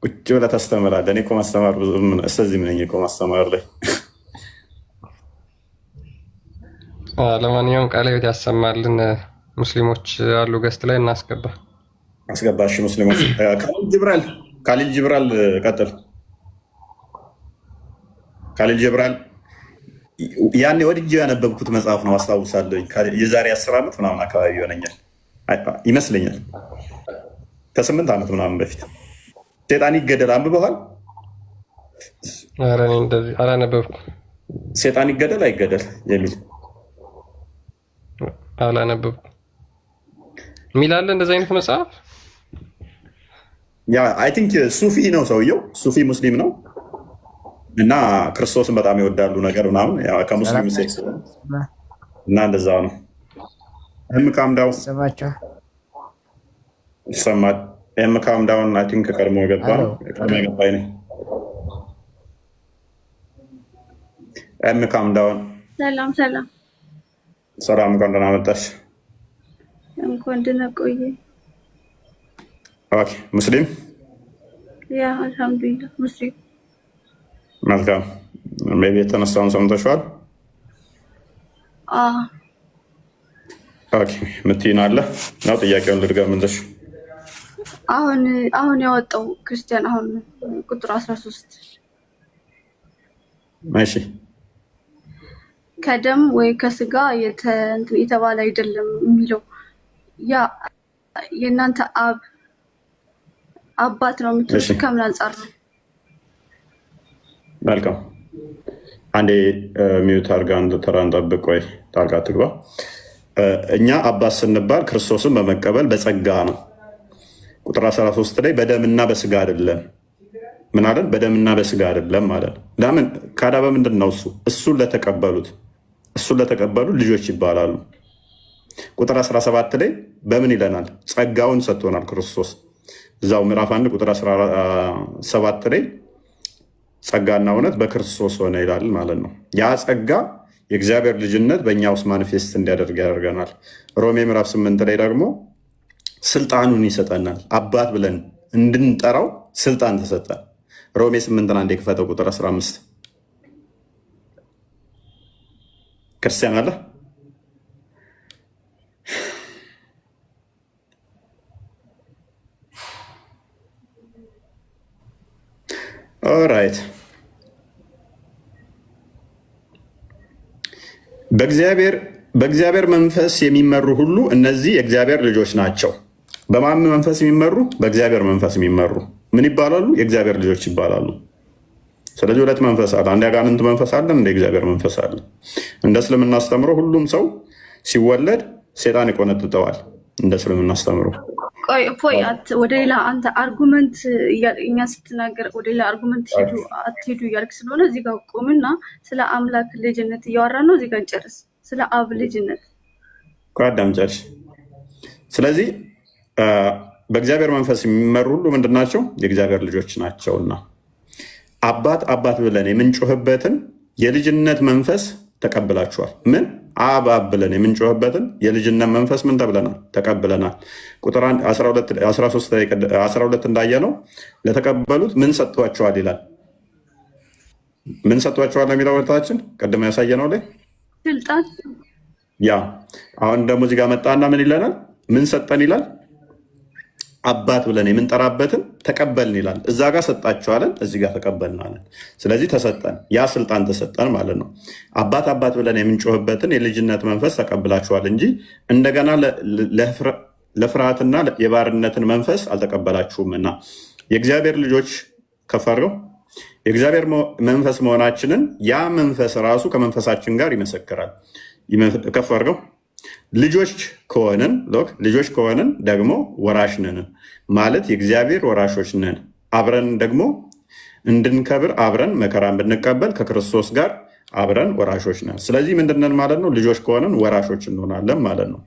B: ቁጭ ብለህ ታስተምራለህ። እኔ እኮ ማስተማር እስከዚህም ነኝ እኮ ማስተማር ላይ።
D: ለማንኛውም ቃለ ሕይወት ያሰማልን። ሙስሊሞች አሉ ገስት ላይ እናስገባ
B: አስገባሽ። ሙስሊሞች ካሊል ጅብራል ቀጥል። ካሊል ጅብራል ያኔ ወድጄ ያነበብኩት መጽሐፍ ነው አስታውሳለሁ። የዛሬ 10 ዓመት ምናምን አካባቢ ይሆነኛል ይመስለኛል፣ ከ8 ዓመት ምናምን በፊት። ሴጣን ይገደል አንብበዋል?
D: አላነበብኩም።
B: ሴጣን ይገደል አይገደል የሚል
D: አላነበብኩም። የሚል አለ እንደዚህ አይነት መጽሐፍ?
B: አይ ቲንክ ሱፊ ነው ሰውየው፣ ሱፊ ሙስሊም ነው እና ክርስቶስን በጣም ይወዳሉ ነገር ምናምን ከሙስሊም ሴክስ እና እንደዛ ነው። ካምዳው ይሰማል። ካምዳውን አይ ቲንክ ቀድሞ ገባ ገባኝ ነኝ። ካምዳውን
E: ሰላም ሰላም
B: ሰላም፣ እንኳን ደህና መጣሽ።
E: እንኳን ደህና ቆየ።
B: ኦኬ ሙስሊም?
E: ያ አልሐምዱሊላህ ሙስሊም።
B: መልካም። ሜቢ የተነሳውን ሰምተሽዋል? ኦኬ ምትይን አለ ነው ጥያቄውን ልድገምልሽ።
E: አሁን ያወጣው ክርስቲያን አሁን ቁጥር 13
B: እሺ
E: ከደም ወይ ከስጋ የተባለ አይደለም የሚለው ያ የእናንተ አባት ነው የምትሉት ከምን አንጻር ነው?
B: መልካም አንዴ ሚዩት አድርጋ አንድ ተራን ጠብቅ፣ ወይ ጣልቃ ትግባ። እኛ አባት ስንባል ክርስቶስን በመቀበል በጸጋ ነው። ቁጥር 13 ላይ በደምና በስጋ አይደለም። ምን አለን? በደምና በስጋ አይደለም ማለት ነው። ለምን ካዳ? በምንድን ነው እሱን ለተቀበሉ ልጆች ይባላሉ። ቁጥር 17 ላይ በምን ይለናል? ጸጋውን ሰጥቶናል ክርስቶስ። እዛው ምዕራፍ 1 ቁጥር 17 ላይ ጸጋና እውነት በክርስቶስ ሆነ ይላል ማለት ነው። ያ ጸጋ የእግዚአብሔር ልጅነት በእኛ ውስጥ ማኒፌስት እንዲያደርግ ያደርገናል። ሮሜ ምዕራፍ 8 ላይ ደግሞ ስልጣኑን ይሰጠናል። አባት ብለን እንድንጠራው ስልጣን ተሰጠን። ሮሜ 8 አንዴ ክፈተው ቁጥር 15 ክርስቲያን አለ? ኦራይት። በእግዚአብሔር መንፈስ የሚመሩ ሁሉ እነዚህ የእግዚአብሔር ልጆች ናቸው። በማን መንፈስ የሚመሩ? በእግዚአብሔር መንፈስ የሚመሩ ምን ይባላሉ? የእግዚአብሔር ልጆች ይባላሉ። ስለዚህ ሁለት መንፈስ አለ። አንድ ያጋንንት መንፈስ አለ፣ እንደ እግዚአብሔር መንፈስ አለ። እንደ እስልምና አስተምሮ ሁሉም ሰው ሲወለድ ሴጣን ይቆነጥጠዋል። እንደ እስልምና አስተምሮ።
E: ቆይ እፎይ ወደ ሌላ አንተ አርጉመንት እኛ ስትናገር ወደ ሌላ አርጉመንት አትሄዱ እያልክ ስለሆነ እዚህ ጋር ቆምና ስለ አምላክ ልጅነት እያወራን ነው። እዚህ ጋር እንጨርስ። ስለ አብ ልጅነት
B: አዳም ጨርሽ። ስለዚህ በእግዚአብሔር መንፈስ የሚመሩ ሁሉ ምንድን ናቸው? የእግዚአብሔር ልጆች ናቸውና አባት አባት ብለን የምንጮህበትን የልጅነት መንፈስ ተቀብላችኋል። ምን አብ አብ ብለን የምንጮህበትን የልጅነት መንፈስ ምን ተብለናል? ተቀብለናል። ቁጥር 12 እንዳየ ነው ለተቀበሉት ምን ሰጥቷቸዋል ይላል። ምን ሰጥቷቸዋል የሚለው ወታችን ቅድም ያሳየነው ላይ
E: ስልጣን።
B: ያ አሁን ደግሞ እዚህ ጋር መጣና ምን ይለናል? ምን ሰጠን ይላል? አባት ብለን የምንጠራበትን ተቀበልን ይላል። እዛ ጋር ሰጣችኋለን፣ እዚህ ጋር ተቀበልናለን። ስለዚህ ተሰጠን፣ ያ ስልጣን ተሰጠን ማለት ነው። አባት አባት ብለን የምንጮህበትን የልጅነት መንፈስ ተቀብላችኋል እንጂ እንደገና ለፍርሃትና የባርነትን መንፈስ አልተቀበላችሁምና የእግዚአብሔር ልጆች ከፈረው የእግዚአብሔር መንፈስ መሆናችንን ያ መንፈስ ራሱ ከመንፈሳችን ጋር ይመሰክራል። ከፈረው ልጆች ከሆንን ደግሞ ወራሽ ነን ማለት የእግዚአብሔር ወራሾች ነን። አብረን ደግሞ እንድንከብር አብረን መከራን ብንቀበል ከክርስቶስ ጋር አብረን ወራሾች ነን። ስለዚህ ምንድነን ማለት ነው? ልጆች ከሆንን ወራሾች እንሆናለን ማለት ነው።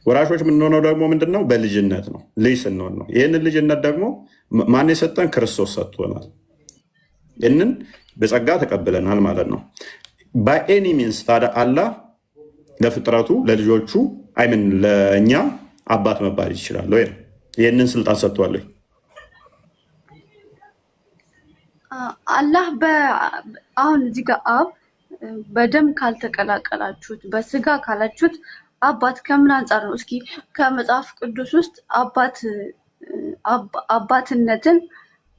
B: ወራሾች የምንሆነው ደግሞ ምንድነው? በልጅነት ነው። ልጅ ስንሆን ነው። ይህንን ልጅነት ደግሞ ማን የሰጠን? ክርስቶስ ሰጥቶናል። ይህንን በጸጋ ተቀብለናል ማለት ነው። በኤኒ ሚንስ ታዲያ አላህ ለፍጥረቱ ለልጆቹ አይምን ለእኛ አባት መባል ይችላል ወይ? ይህንን ስልጣን ሰጥቷል።
E: አላህ አሁን እዚህ ጋር አብ በደም ካልተቀላቀላችሁት በስጋ ካላችሁት አባት ከምን አንጻር ነው? እስኪ ከመጽሐፍ ቅዱስ ውስጥ አባትነትን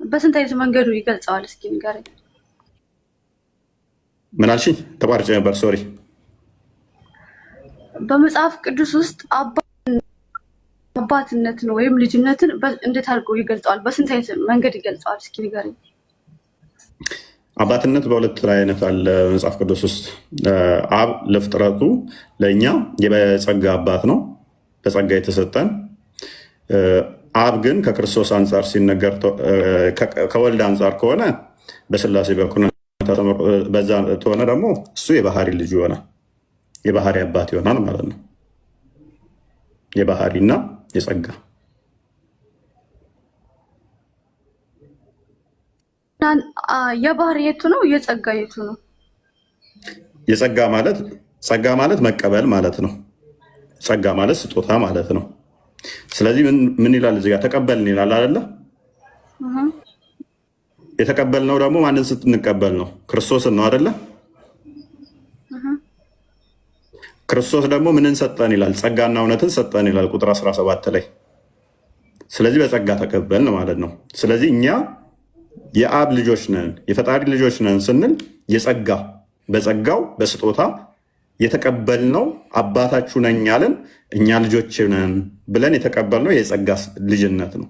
E: በስንት አይነት መንገዱ ይገልጸዋል? እስኪ ንገረኝ።
B: ምን አልሽኝ? ተቋርጬ ነበር ሶሪ።
E: በመጽሐፍ ቅዱስ ውስጥ አባትነትን ወይም ልጅነትን እንዴት አድርጎ ይገልጸዋል? በስንት አይነት መንገድ ይገልጸዋል? እስኪ ንገረኝ።
B: አባትነት በሁለት አይነት አለ መጽሐፍ ቅዱስ ውስጥ። አብ ለፍጥረቱ ለእኛ የጸጋ አባት ነው፣ በጸጋ የተሰጠን። አብ ግን ከክርስቶስ አንጻር ሲነገር ከወልድ አንጻር ከሆነ በስላሴ በኩል በዛ ተሆነ ደግሞ እሱ የባህሪ ልጅ ይሆናል፣ የባህሪ አባት ይሆናል ማለት ነው። የባህሪና የጸጋ
E: የባህሪ የቱ ነው? የጸጋ የቱ ነው?
B: የጸጋ ማለት መቀበል ማለት ነው። ጸጋ ማለት ስጦታ ማለት ነው። ስለዚህ ምን ይላል እዚህ ጋር? ተቀበልን ይላል አይደለ? የተቀበልነው ደግሞ ማንን ስትንቀበል ነው? ክርስቶስን ነው አይደለ? ክርስቶስ ደግሞ ምንን ሰጠን ይላል? ጸጋና እውነትን ሰጠን ይላል ቁጥር 17 ላይ። ስለዚህ በጸጋ ተቀበልን ማለት ነው። ስለዚህ እኛ የአብ ልጆች ነን፣ የፈጣሪ ልጆች ነን ስንል በጸጋው በስጦታ የተቀበልነው አባታችሁ ነኝ ያለን እኛ ልጆች ነን ብለን የተቀበልነው የጸጋ ልጅነት ነው።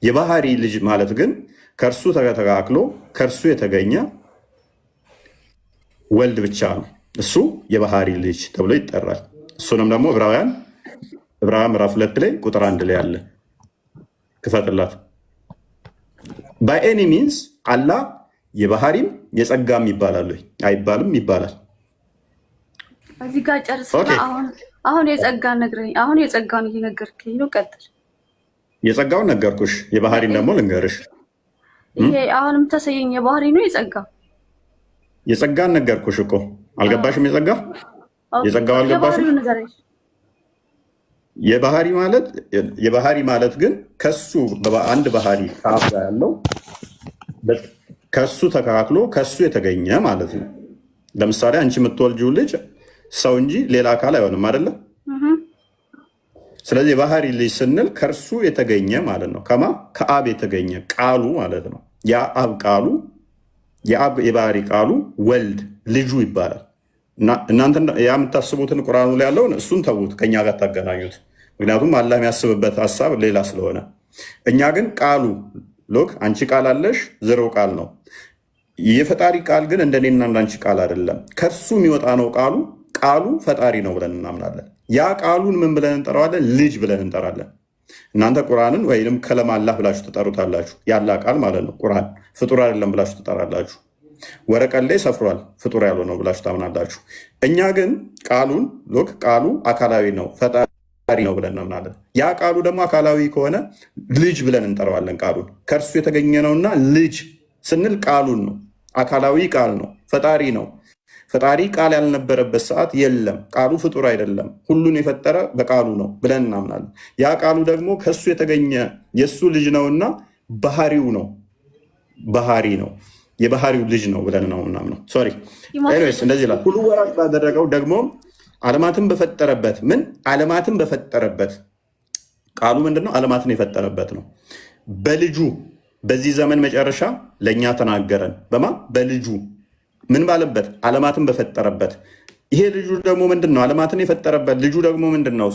B: የባህሪ ልጅ ማለት ግን ከእርሱ ተተካክሎ ከእርሱ የተገኘ ወልድ ብቻ ነው። እሱ የባህሪ ልጅ ተብሎ ይጠራል። እሱንም ደግሞ ዕብራውያን ምዕራፍ 2 ላይ ቁጥር 1 ላይ አለ። ክፈትላት። በኤኒ ሚንስ አላህ የባህሪም የጸጋም ይባላል ወይ? አይባልም? ይባላል።
E: እዚህ ጋር ጨርስና አሁን የጸጋን ነግረኝ። አሁን የጸጋውን እየነገርከኝ ነው። ቀጥል።
B: የጸጋውን ነገርኩሽ፣ የባህሪን ደግሞ ልንገርሽ።
E: ይሄ አሁንም ተሰየኝ የባህሪ ነው የጸጋ?
B: የጸጋን ነገርኩሽ እኮ አልገባሽም? የጸጋው አልገባሽም? የባህሪ ማለት ግን ከሱ አንድ ባህሪ ከአብ ጋር ያለው ከሱ ተካክሎ ከሱ የተገኘ ማለት ነው። ለምሳሌ አንቺ የምትወልጂው ልጅ ሰው እንጂ ሌላ አካል አይሆንም አይደለ? ስለዚህ የባህሪ ልጅ ስንል ከእርሱ የተገኘ ማለት ነው። ከአብ የተገኘ ቃሉ ማለት ነው። የአብ ቃሉ የባህሪ ቃሉ ወልድ ልጁ ይባላል። እናንተ የምታስቡትን ቁርአኑ ላይ ያለውን እሱን ተዉት፣ ከኛ ጋር ታገናኙት። ምክንያቱም አላህ የሚያስብበት ሀሳብ ሌላ ስለሆነ፣ እኛ ግን ቃሉ አንቺ ቃል አለሽ፣ ዝርው ቃል ነው። የፈጣሪ ቃል ግን እንደኔና እንዳንቺ ቃል አይደለም። ከእርሱ የሚወጣ ነው ቃሉ ፈጣሪ ነው ብለን እናምናለን። ያ ቃሉን ምን ብለን እንጠራዋለን? ልጅ ብለን እንጠራለን። እናንተ ቁርአንን ወይም ከለም አላህ ብላችሁ ትጠሩታላችሁ። ያላ ቃል ማለት ነው። ቁርአን ፍጡር አይደለም ብላችሁ ትጠራላችሁ። ወረቀት ላይ ሰፍሯል ፍጡር ያለው ነው ብላችሁ ታምናላችሁ። እኛ ግን ቃሉን ሎክ ቃሉ አካላዊ ነው ፈጣሪ ነው ብለን እናምናለን። ያ ቃሉ ደግሞ አካላዊ ከሆነ ልጅ ብለን እንጠራዋለን። ቃሉን ከእርሱ የተገኘ ነውና ልጅ ስንል ቃሉን ነው። አካላዊ ቃል ነው፣ ፈጣሪ ነው። ፈጣሪ ቃል ያልነበረበት ሰዓት የለም። ቃሉ ፍጡር አይደለም፣ ሁሉን የፈጠረ በቃሉ ነው ብለን እናምናለን። ያ ቃሉ ደግሞ ከሱ የተገኘ የእሱ ልጅ ነውና ባህሪው ነው፣ ባህሪ ነው፣ የባህሪው ልጅ ነው ብለን ነው ምናምነው። ሶሪ ኤኒዌይስ እንደዚህ ይላል። ሁሉ ወራሽ ባደረገው ደግሞ ዓለማትን በፈጠረበት ምን ዓለማትን በፈጠረበት ቃሉ ምንድነው? ዓለማትን የፈጠረበት ነው። በልጁ በዚህ ዘመን መጨረሻ ለእኛ ተናገረን። በማ በልጁ ምን ባለበት? ዓለማትን በፈጠረበት። ይሄ ልጁ ደግሞ ምንድን ነው? ዓለማትን የፈጠረበት ልጁ ደግሞ ምንድን ነው?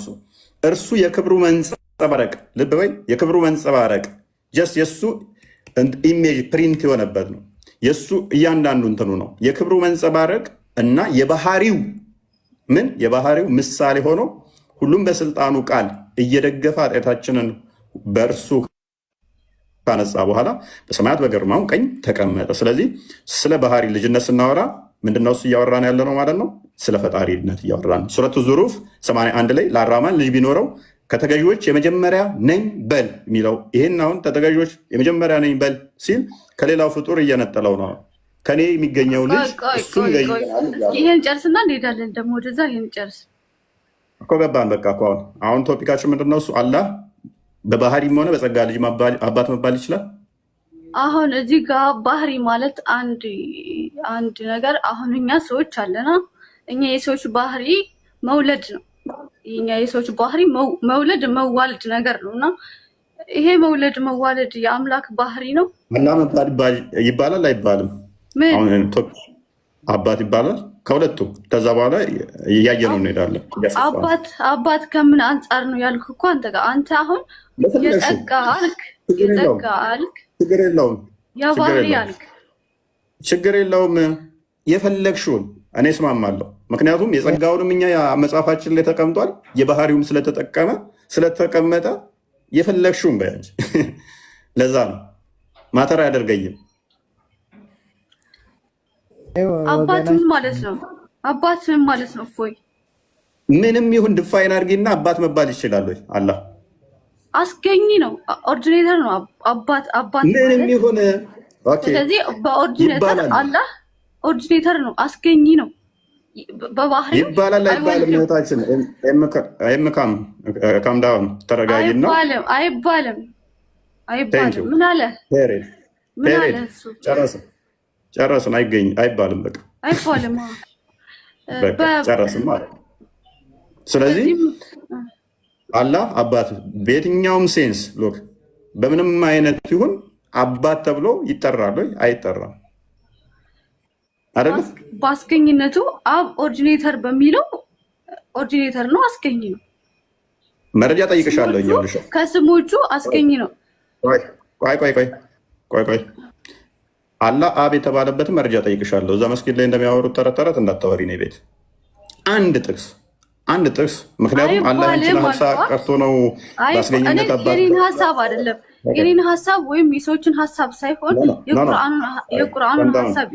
B: እርሱ የክብሩ መንጸባረቅ። ልብ በይ፣ የክብሩ መንጸባረቅ ጀስት የእሱ ኢሜጅ ፕሪንት የሆነበት ነው። የእሱ እያንዳንዱ እንትኑ ነው የክብሩ መንጸባረቅ እና የባህሪው ምን የባህሪው ምሳሌ ሆኖ ሁሉም በስልጣኑ ቃል እየደገፈ ኃጢአታችንን በእርሱ ካነጻ በኋላ በሰማያት በግርማው ቀኝ ተቀመጠ። ስለዚህ ስለ ባህሪ ልጅነት ስናወራ ምንድነው እሱ እያወራን ያለ ነው ማለት ነው። ስለ ፈጣሪነት እያወራን ነው። ሱረቱ ዙሩፍ 81 ላይ ለአራማን ልጅ ቢኖረው ከተገዢዎች የመጀመሪያ ነኝ በል የሚለው ይሄን አሁን ከተገዢዎች የመጀመሪያ ነኝ በል ሲል ከሌላው ፍጡር እየነጠለው ነው። ከኔ የሚገኘው ልጅ እሱም
E: ይሄን ጨርስና እንሄዳለን ደግሞ ወደዛ። ይሄን ጨርስ
B: እኮ ገባን። በቃ እኮ አሁን ቶፒካችን ምንድነው? እሱ አላህ በባህሪም ሆነ በጸጋ ልጅ አባት መባል ይችላል።
E: አሁን እዚህ ጋር ባህሪ ማለት አንድ ነገር አሁን እኛ ሰዎች አለና እኛ የሰዎች ባህሪ መውለድ ነው። እኛ የሰዎች ባህሪ መውለድ መዋለድ ነገር ነው እና ይሄ መውለድ መዋለድ የአምላክ ባህሪ ነው።
B: አላህ መባል ይባላል አይባልም? አባት ይባላል ከሁለቱ። ከዛ በኋላ እያየነው እንሄዳለን።
E: አባት ከምን አንጻር ነው ያልክ እኮ አንተ ጋር አንተ አሁን የጸጋ አልክ
B: ችግር የለውም
E: የባህሪ አልክ
B: ችግር የለውም። የፈለግሽውን እኔ እስማማለሁ። ምክንያቱም የጸጋውንም እኛ መጽሐፋችን ላይ ተቀምጧል። የባህሪውም ስለተቀመጠ የፈለግሽውን በያንቺ ለዛ ነው ማተር አያደርገኝም።
E: አባት ምን ማለት ነው? አባት ምን ማለት ነው? እፎይ
B: ምንም ይሁን ድፋይን አድርጊና አባት መባል ይችላል ወይ? አላህ
E: አስገኝ ነው፣ ኦሪጂኔተር ነው። አባት
B: ምንም ይሁን ኦኬ።
E: ስለዚህ በኦሪጂኔተር አላህ ኦሪጂኔተር ነው፣ አስገኝ ነው። በባህሪው
B: ይባላል አይባልም? ህይወታችን ካም ዳውን ተረጋጊና።
E: አይባልም። ምን አለ? ምን አለ?
B: ጨረስን። አይባልም። በቃ
E: አይባልም።
B: ጨረስን ማለት። ስለዚህ አላህ አባት በየትኛውም ሴንስ ሎክ በምንም አይነት ይሁን አባት ተብሎ ይጠራል ወይ? አይጠራም አይደል?
E: በአስገኝነቱ አብ ኦሪጂኔተር በሚለው ኦሪጂኔተር ነው፣ አስገኝ ነው።
B: መረጃ ጠይቅሻለሁ። ይኸውልሽ
E: ከስሞቹ አስገኝ ነው።
B: ቆይ አላህ አብ የተባለበትን መረጃ ጠይቅሻለሁ። እዛ መስጊድ ላይ እንደሚያወሩት ተረት ተረት እንዳታወሪ ነው። ቤት አንድ ጥቅስ ምክንያቱም አላህ አንቺን ሀሳብ ቀርቶ ነው በአስገኝነት አባት።
E: የኔን ሀሳብ አይደለም፣ የኔን ሀሳብ ወይም የሰዎችን ሀሳብ ሳይሆን የቁርአኑን ሀሳብ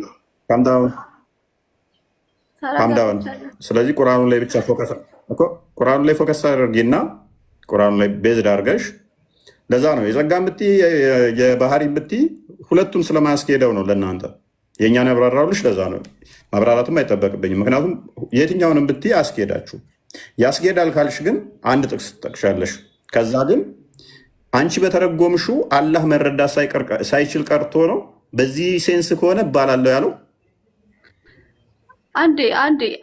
B: ካምዳውን። ስለዚህ ቁርአኑ ላይ ብቻ ፎከስ አድርጊና ቁርአኑ ላይ ቤዝድ አድርገሽ። ለዛ ነው የጸጋን ብትይ የባህሪ ብትይ ሁለቱም ስለማያስኬደው ነው ለእናንተ የእኛን ያብራራሉሽ። ለዛ ነው ማብራራትም አይጠበቅብኝም። ምክንያቱም የትኛውንም ብትይ አስኬዳችሁ። ያስኬዳል ካልሽ ግን አንድ ጥቅስ ትጠቅሻለሽ። ከዛ ግን አንቺ በተረጎምሹ አላህ መረዳት ሳይችል ቀርቶ ነው በዚህ ሴንስ ከሆነ እባላለሁ ያለው።
E: አንዴ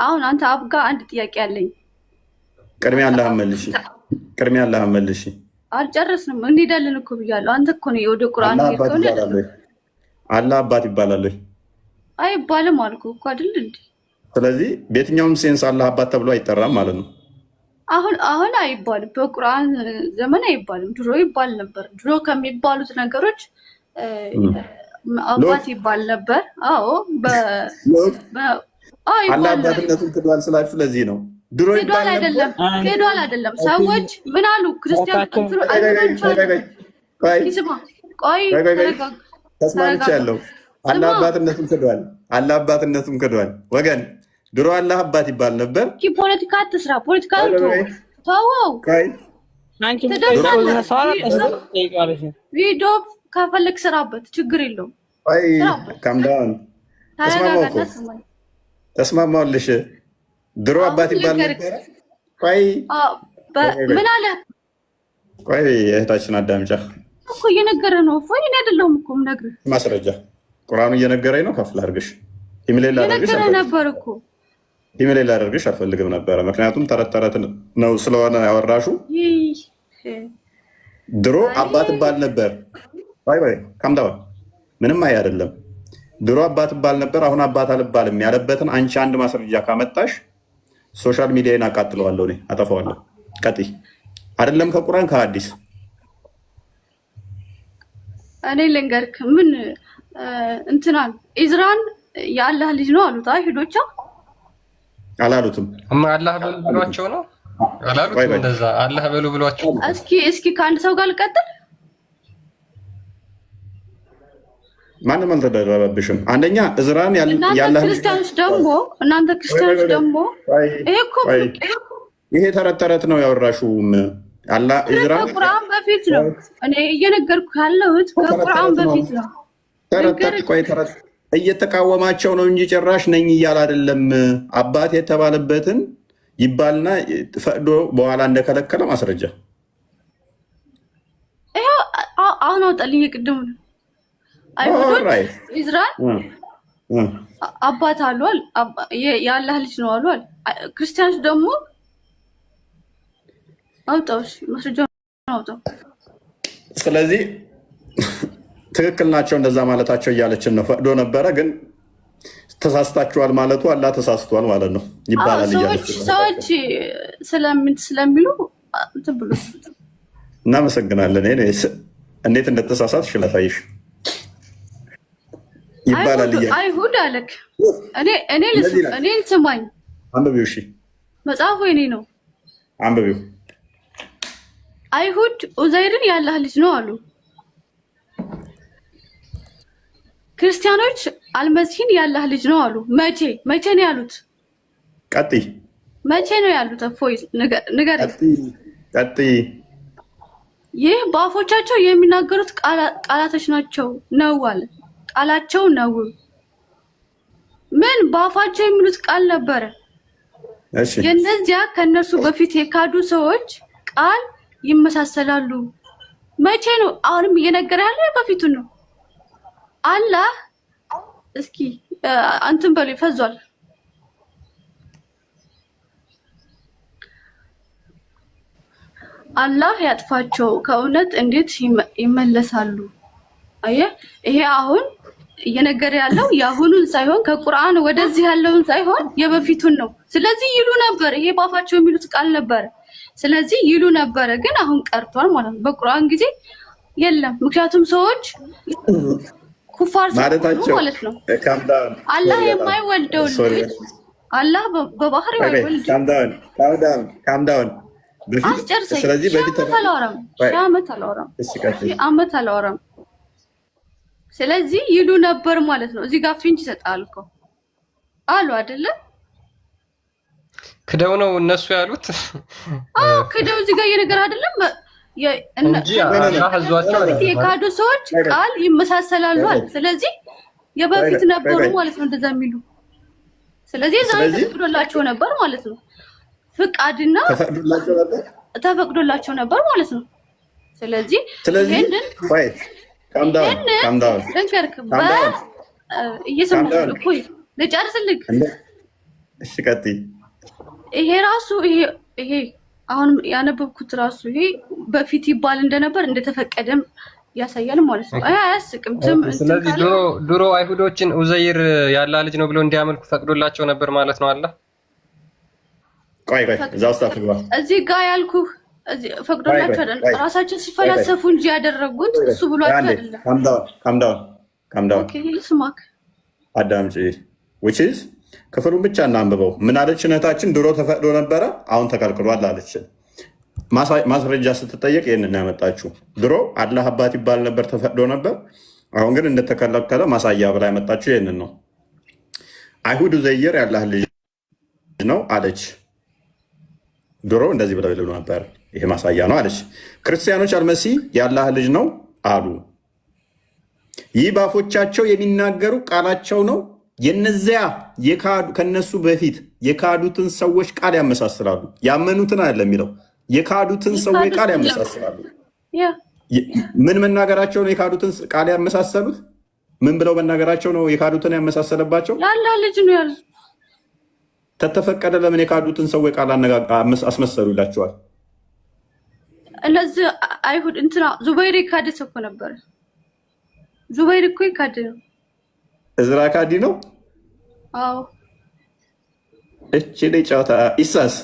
E: አሁን አንተ አብ ጋር አንድ ጥያቄ አለኝ።
B: ቅድሚያ አላህ መልሽ።
E: አልጨረስንም፣ እንሄዳለን እኮ ብያለሁ። አንተ እኮ ነው ወደ ቁርአን
B: አላህ አባት ይባላል
E: አይባልም አልኩ እኮ አይደል እንዴ?
B: ስለዚህ በየትኛውም ሴንስ አላህ አባት ተብሎ አይጠራም ማለት ነው።
E: አሁን አይባልም፣ በቁርአን ዘመን አይባልም። ድሮ ይባል ነበር። ድሮ ከሚባሉት ነገሮች አባት ይባል ነበር። አዎ
B: አላህ አባትነቱን ክዷል ስላችሁ ለዚህ ነው ድሮ
E: ፌዷል አይደለም። ሰዎች ምን አሉ? ክርስቲያን
B: ተስማምቻለሁ። አላህ አባትነቱን ክዷል። ወገን ድሮ አላህ አባት ይባል ነበር።
E: ፖለቲካ አትስራ። ፖለቲካ ተወው። ቪዲዮ ከፈለግ ስራበት፣ ችግር የለውም።
B: ተስማማሁልሽ። ድሮ አባት ይባል ነበር።
E: ምን አለ?
B: ቆይ እህታችን አዳምጫ
E: እኮ እየነገረ ነው። እኔ አይደለሁም እኮ የምነግርህ።
B: ማስረጃ ቁርአኑ እየነገረኝ ነው። ከፍ ላድርግሽ። ኢሜል
E: ነበር እኮ
B: ኢሜል ላደርግሽ አልፈልግም ነበረ። ምክንያቱም ተረት ነው ስለሆነ ያወራሹ። ድሮ አባት ባል ነበር። ወይ ካምዳውን ምንም አይ አይደለም። ድሮ አባት ባል ነበር፣ አሁን አባት አልባልም ያለበትን አንቺ አንድ ማስረጃ ካመጣሽ ሶሻል ሚዲያን አቃጥለዋለሁ፣ እኔ አጠፋዋለሁ። ቀጥይ። አይደለም ከቁርአን ከሐዲስ
E: እኔ ልንገርክ። ምን እንትናን ኢዝራን የአላህ ልጅ ነው አሉት አይሁዶች።
B: አላሉትም።
D: አላህ በሉ ብሏቸው ነው አላሉትም። እንደዛ አላህ በሉ ብሏቸው።
E: እስኪ ከአንድ ሰው ጋር ልቀጥል።
B: ማንም አልተደረበብሽም። አንደኛ እዝራን ያላህ
E: ክርስቲያኖች ደግሞ
B: ይሄ ተረት ነው ያወራሹም። አላህ እዝራን
E: ከቁርአን በፊት ነው። እኔ እየነገርኩ ያለሁት ከቁርአን በፊት ነው።
B: ተረት እየተቃወማቸው ነው እንጂ ጭራሽ ነኝ እያለ አይደለም። አባት የተባለበትን ይባልና ፈቅዶ በኋላ እንደከለከለ ማስረጃ
E: ይሄ አሁን አውጣልኝ። ቅድም ነው አይሁዶች ኢዝራኤል አባት አሏል፣ የአላህ ልጅ ነው አሏል። ክርስቲያኖች ደግሞ አውጣውሽ ማስረጃ አውጣው።
B: ስለዚህ ትክክል ናቸው እንደዛ ማለታቸው እያለችን ነው። ፈቅዶ ነበረ ግን ተሳስታችኋል ማለቱ አላህ ተሳስቷል ማለት ነው ይባላል እያለች
E: ሰዎች ስለሚሉ እንትን ብሎ
B: እናመሰግናለን። እንዴት እንደተሳሳትሽ ላሳይሽ ይባላል።
E: አይሁድ አለክ እኔ ስማኝ፣
B: አንብቢው። እሺ
E: መጽሐፉ የኔ ነው፣
B: አንብቢው።
E: አይሁድ ኡዘይርን የአላህ ልጅ ነው አሉ። ክርስቲያኖች አልመሲህን የአላህ ልጅ ነው አሉ። መቼ ነው ያሉት?
B: ቀጥይ።
E: መቼ ነው ያሉት? እፎይ ንገረኝ።
B: ቀጥይ።
E: ይህ በአፎቻቸው የሚናገሩት ቃላቶች ናቸው ነው አለ። ቃላቸው ነው። ምን በአፋቸው የሚሉት ቃል ነበረ።
B: እሺ
E: የእነዚያ ከነሱ በፊት የካዱ ሰዎች ቃል ይመሳሰላሉ። መቼ ነው? አሁንም እየነገረ ያለው በፊቱን ነው። አላህ እስኪ አንተም በሉ ይፈዟል። አላህ ያጥፋቸው፣ ከእውነት እንዴት ይመለሳሉ? አየህ፣ ይሄ አሁን እየነገረ ያለው የአሁኑን ሳይሆን ከቁርአን ወደዚህ ያለውን ሳይሆን የበፊቱን ነው። ስለዚህ ይሉ ነበር። ይሄ ባፋቸው የሚሉት ቃል ነበር። ስለዚህ ይሉ ነበር፣ ግን አሁን ቀርቷል ማለት ነው። በቁርአን ጊዜ የለም። ምክንያቱም ሰዎች ኩፋር
B: ማለታቸው
E: ማለት ነው። አላህ የማይወልደው ልጅ አላህ በባህሪው አይወልድ።
B: ካምዳውን ስለዚህ በፊት
E: ዓመት አላወራም። ስለዚህ ይሉ ነበር ማለት ነው። እዚህ ጋር ፍንጭ ይሰጣል እኮ አሉ አይደለ?
D: ክደው ነው እነሱ ያሉት።
E: ክደው እዚህ ጋር እየነገር አይደለም
D: እንጂ አላህ አዟቸው
E: የካዱ ሰዎች ቃል ይመሳሰላሉ። ስለዚህ የበፊት ነበሩ ማለት ነው እንደዛ የሚሉ። ስለዚህ ዛሬ ተፈቅዶላቸው ነበር ማለት ነው። ፍቃድና ተፈቅዶላቸው ነበር ማለት ነው። ስለዚህ ይሄንን ልንገርክ እየሰማሁ እኮ ልጨርስልክ።
B: እሺ ቀጥይ።
E: ይሄ ራሱ ይሄ አሁን ያነበብኩት ራሱ ይሄ በፊት ይባል እንደነበር እንደተፈቀደም ያሳያል ማለት ነው። አያስቅም።
D: ስለዚህ ድሮ አይሁዶችን ኡዘይር ያላህ ልጅ ነው ብለው እንዲያመልኩ ፈቅዶላቸው ነበር ማለት ነው። አላህ
B: ቆይ እዛ ውስጥ አትግባ።
E: እዚህ ጋር ያልኩህ ፈቅዶላቸው አይደለም፣ ራሳቸው ሲፈላሰፉ እንጂ ያደረጉት እሱ ብሏቸው አይደለም።
B: ካም ዳውን
E: ኦኬ ልስማክ
B: አዳምጪ። which is ክፍሉን ብቻ እናንብበው። ምን አለች እህታችን? ድሮ ተፈቅዶ ነበረ አሁን ተከልክሏል አለችን። ማስረጃ ስትጠየቅ ይህንን ያመጣችው። ድሮ አላህ አባት ይባል ነበር ተፈቅዶ ነበር፣ አሁን ግን እንደተከለከለ ማሳያ ብላ ያመጣችው ይህንን ነው። አይሁድ ኡዘይር የአላህ ልጅ ነው አለች። ድሮ እንደዚህ ብለው ይሉ ነበር፣ ይሄ ማሳያ ነው አለች። ክርስቲያኖች አልመሲህ የአላህ ልጅ ነው አሉ። ይህ በአፎቻቸው የሚናገሩ ቃላቸው ነው። የነዚያ ከነሱ በፊት የካዱትን ሰዎች ቃል ያመሳስላሉ። ያመኑትን አይደለም የሚለው፣ የካዱትን ሰዎች ቃል ያመሳስላሉ። ምን መናገራቸው ነው የካዱትን ቃል ያመሳሰሉት? ምን ብለው መናገራቸው ነው የካዱትን ያመሳሰለባቸው?
E: የአላህ ልጅ ነው ያሉት።
B: ተተፈቀደ ለምን የካዱትን ሰዎች ቃል አስመሰሉ ይላቸዋል?
E: እነዚህ አይሁድ እንትና ዙበይር ካደ ሰው እኮ ነበር። ዙበይር እኮ ካደ ነው።
B: እዝራ ካዲ ነው።
E: አዎ
B: እቺ ላይ ጫውታ ኢሳስ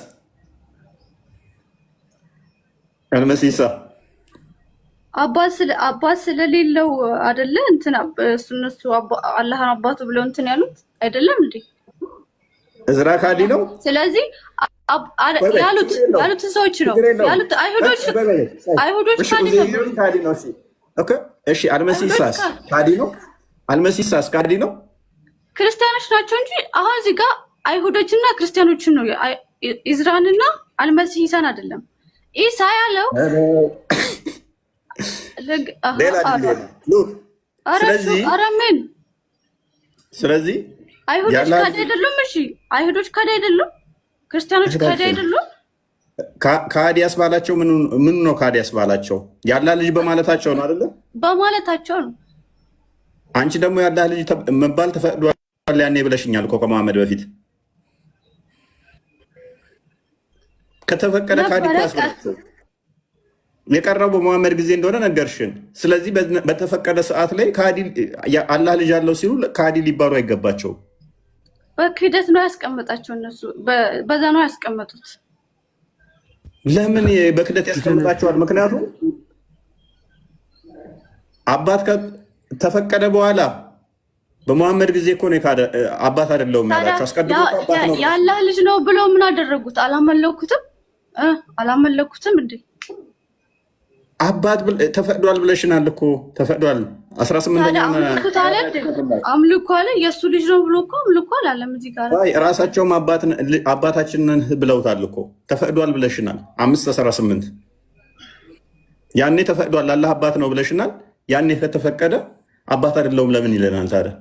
B: አልመሲሳ
E: አባት ስለሌለው አይደለ እንትና እነሱ አላህን አባቱ ብለው እንትን ያሉት አይደለም እንዴ?
B: እዝራ ካዲ ነው።
E: ስለዚህ ያሉት ሰዎች ነው ያሉት አይሁዶች
B: ካዲ ነው። ኦኬ እሺ፣ አልመሲሳስ ካዲ ነው። አልመሲሳስ ካዲ ነው።
E: ክርስቲያኖች ናቸው እንጂ አሁን እዚህ ጋር አይሁዶችና ክርስቲያኖችን ነው። ኢዝራንና አልመሲሳን አይደለም። ኢሳ ያለው
B: ስለዚህ
E: አይሁዶች ካዲ አይደሉም። እሺ አይሁዶች ካዲ አይደሉም። ክርስቲያኖች ካዲ አይደሉም።
B: ካዲ ያስባላቸው ምን ነው? ካዲ ያስባላቸው ያላ ልጅ በማለታቸው ነው አይደለ?
E: በማለታቸው ነው።
B: አንቺ ደግሞ ያላ ልጅ መባል ተፈቅዷል ያኔ ብለሽኛል እኮ ከመሐመድ በፊት ከተፈቀደ ካዲ ያስባላቸው የቀረው በመሐመድ ጊዜ እንደሆነ ነገርሽን። ስለዚህ በተፈቀደ ሰዓት ላይ አላህ ልጅ አለው ሲሉ ካዲ ሊባሉ አይገባቸው።
E: በክህደት ነው ያስቀመጣቸው። እነሱ በዛ ነው ያስቀመጡት።
B: ለምን በክህደት ያስቀምጣቸዋል? ምክንያቱም አባት ተፈቀደ በኋላ በመሐመድ ጊዜ እኮ ነው አባት አይደለውም ያላቸው። አስቀድሞ አባት ነው
E: የአላህ ልጅ ነው ብለው ምን አደረጉት? አላመለኩትም እንዴ?
B: አባት ተፈቅዷል ብለሽናል እኮ ተፈቅዷል። 18ኛው
E: አምልኮ አለ። የእሱ ልጅ ነው ብሎ እኮ አምልኮ አላለም። እዚህ ጋር
B: ራሳቸውም አባታችንን ብለውታል እኮ ተፈቅዷል ብለሽናል። 5:18 ያኔ ተፈቅዷል አላህ አባት ነው ብለሽናል። ያኔ ከተፈቀደ አባት አይደለውም ለምን ይለናል ታዲያ?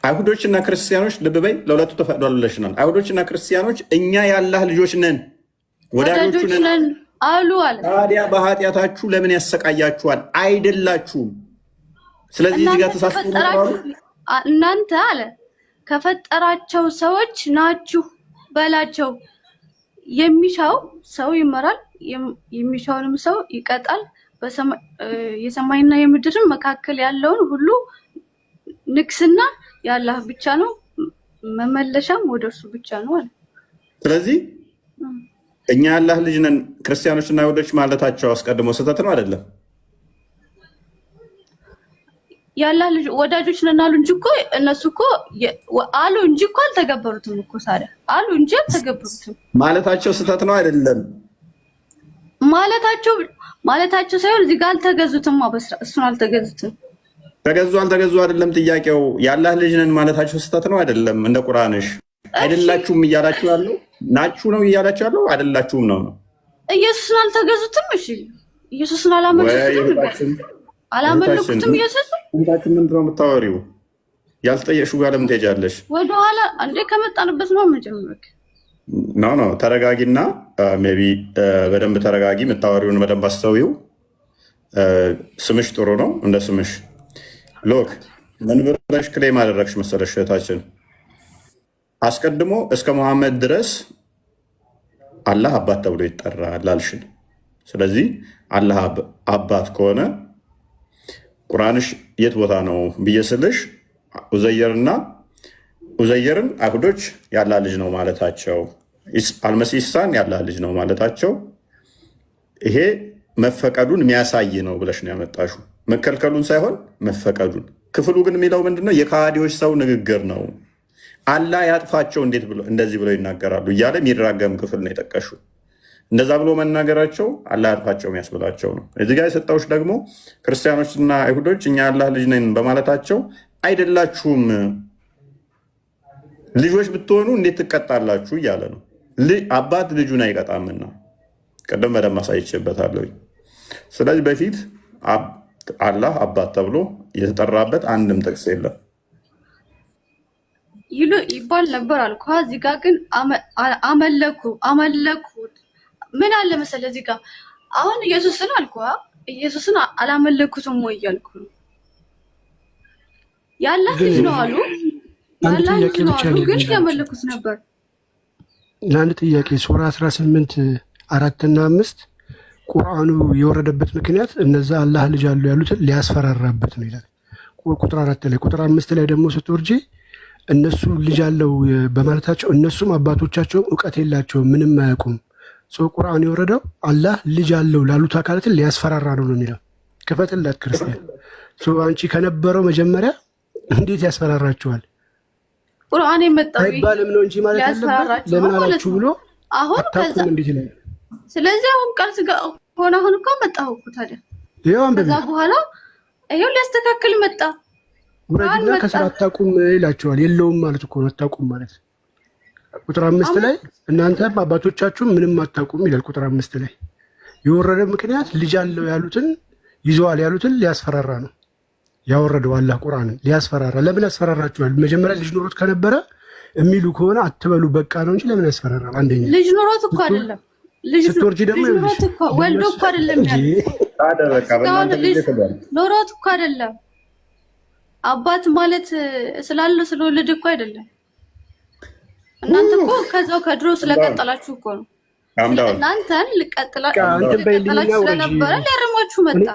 B: አይሁዶችና ክርስቲያኖች ልብ በይ፣ ለሁለቱ ተፈቅዷል ብለሽናል። አይሁዶችና ክርስቲያኖች እኛ የአላህ ልጆች ነን ወዳጆቹ ነን
E: አሉ አለ።
B: ታዲያ በኃጢአታችሁ ለምን ያሰቃያችኋል? አይደላችሁም። ስለዚህ እዚህ ጋር ተሳስተናል።
E: እናንተ አለ ከፈጠራቸው ሰዎች ናችሁ በላቸው። የሚሻው ሰው ይመራል፣ የሚሻውንም ሰው ይቀጣል። የሰማይና የምድርን መካከል ያለውን ሁሉ ንግስና የአላህ ብቻ ነው፣ መመለሻም ወደ እርሱ ብቻ ነው አለ።
B: ስለዚህ እኛ ያላህ ልጅ ነን ክርስቲያኖችና አይሁዶች ማለታቸው አስቀድሞ ስህተት ነው አይደለም?
E: ያላህ ልጅ ወዳጆች ነን አሉ እንጂ እኮ እነሱ እኮ አሉ እንጂ እኮ አልተገበሩትም እኮ ታዲያ አሉ እንጂ አልተገበሩትም
B: ማለታቸው ስህተት ነው አይደለም?
E: ማለታቸው ሳይሆን እዚህ ጋር አልተገዙትም። እሱን አልተገዙትም።
B: ተገዙ አልተገዙ አይደለም ጥያቄው። ያላህ ልጅ ነን ማለታቸው ስህተት ነው አይደለም? እንደ ቁርአንሽ አይደላችሁም እያላችሁ ያለው ናችሁ ነው እያላችሁ ያለው አይደላችሁም ነው።
E: ኢየሱስን አልተገዙትም። እሺ ኢየሱስን አላመለኩትም። ኢየሱስን
B: እንታችሁ ምንድን ነው የምታወሪው? ያልጠየቅሽው ጋር ለምን ትሄጃለሽ?
E: ወደኋላ እንዴ ከመጣንበት ነው የምንጀምረው።
B: ኖ ተረጋጊና ሜይ ቢ በደንብ ተረጋጊ። የምታወሪውን በደንብ አስተውይው። ስምሽ ጥሩ ነው እንደ ስምሽ። ሎክ ምን ብለሽ ክሌም አደረግሽ መሰለሽ እህታችን? አስቀድሞ እስከ መሐመድ ድረስ አላህ አባት ተብሎ ይጠራል አልሽን። ስለዚህ አላህ አባት ከሆነ ቁርአንሽ የት ቦታ ነው ብዬ ስልሽ ኡዘይርን አይሁዶች ያላህ ልጅ ነው ማለታቸው፣ አልመሲሳን ያላህ ልጅ ነው ማለታቸው ይሄ መፈቀዱን የሚያሳይ ነው ብለሽ ነው ያመጣሽው። መከልከሉን ሳይሆን መፈቀዱን። ክፍሉ ግን የሚለው ምንድነው? የከሃዲዎች ሰው ንግግር ነው። አላህ ያጥፋቸው እንዴት ብሎ እንደዚህ ብለው ይናገራሉ እያለ የሚራገም ክፍል ነው የጠቀሹ። እንደዛ ብሎ መናገራቸው አላህ ያጥፋቸው የሚያስብላቸው ነው። እዚህ ጋር የሰጠውሽ ደግሞ ክርስቲያኖችና አይሁዶች እኛ አላህ ልጅ ነን በማለታቸው አይደላችሁም፣ ልጆች ብትሆኑ እንዴት ትቀጣላችሁ እያለ ነው። አባት ልጁን አይቀጣምና ቀደም በደንብ አሳይቼበታለሁ። ስለዚህ በፊት አላህ አባት ተብሎ የተጠራበት አንድም ጥቅስ የለም
E: ይባል ነበር አልኩ። እዚህ ጋር ግን አመለኩት። ምን አለ መሰለህ እዚህ ጋር አሁን ኢየሱስን አልኩ ኢየሱስን አላመለኩትም ወይ እያልኩ ነው። ያላህ ልጅ ነው አሉ፣ ያላህ ልጅ ነው አሉ፣ ግን ያመለኩት ነበር።
F: ለአንድ ጥያቄ ሱራ 18 4 እና 5 ቁርአኑ የወረደበት ምክንያት እነዛ አላህ ልጅ አሉ ያሉትን ሊያስፈራራበት ነው ይላል። ቁጥር 4 ላይ ቁጥር 5 ላይ ደግሞ ስትወርጂ እነሱ ልጅ አለው በማለታቸው እነሱም አባቶቻቸውም እውቀት የላቸውም ምንም አያውቁም። ቁርአን የወረደው አላህ ልጅ አለው ላሉት አካላትን ሊያስፈራራ ነው የሚለው። ክፈትላት ክርስቲያን። አንቺ ከነበረው መጀመሪያ እንዴት ያስፈራራቸዋል?
E: ቁርአን የመጣው
F: አይባልም ነው እንጂ ማለት ያለበት ለምን አላችሁ ብሎ
E: አሁን ከዛ
F: እንዴት ይላል?
E: ስለዚህ አሁን ቃል ስጋ ሆነ አሁን እኮ መጣሁ እኮ ታዲያ ከዛ በኋላ ይሄው ሊያስተካክል መጣ።
F: ጉራጅና ከስራ አታቁም ይላቸዋል። የለውም ማለት እኮ ነው አታቁም ማለት። ቁጥር 5 ላይ እናንተ አባቶቻችሁ ምንም አታቁም ይላል። ቁጥር 5 ላይ የወረደ ምክንያት ልጅ አለው ያሉትን ይዘዋል ያሉትን ሊያስፈራራ ነው ያወረደው አላህ ቁርአንን ሊያስፈራራ። ለምን ያስፈራራችኋል? መጀመሪያ ልጅ ኖሮት ከነበረ የሚሉ ከሆነ አትበሉ በቃ ነው እንጂ ለምን ያስፈራራል? አንደኛ
E: ልጅ ኖሮት እኮ አይደለም ልጅ ኖሮት እኮ ወልዶ እኮ አይደለም ኖሮት እኮ አይደለም። አባት ማለት ስላለው ስለወለደ እኮ አይደለም። እናንተ እኮ ከዛው ከድሮ ስለቀጠላችሁ እኮ ነው። እናንተን ልቀጥላችሁ ስለነበረ ሊያርማችሁ መጣ።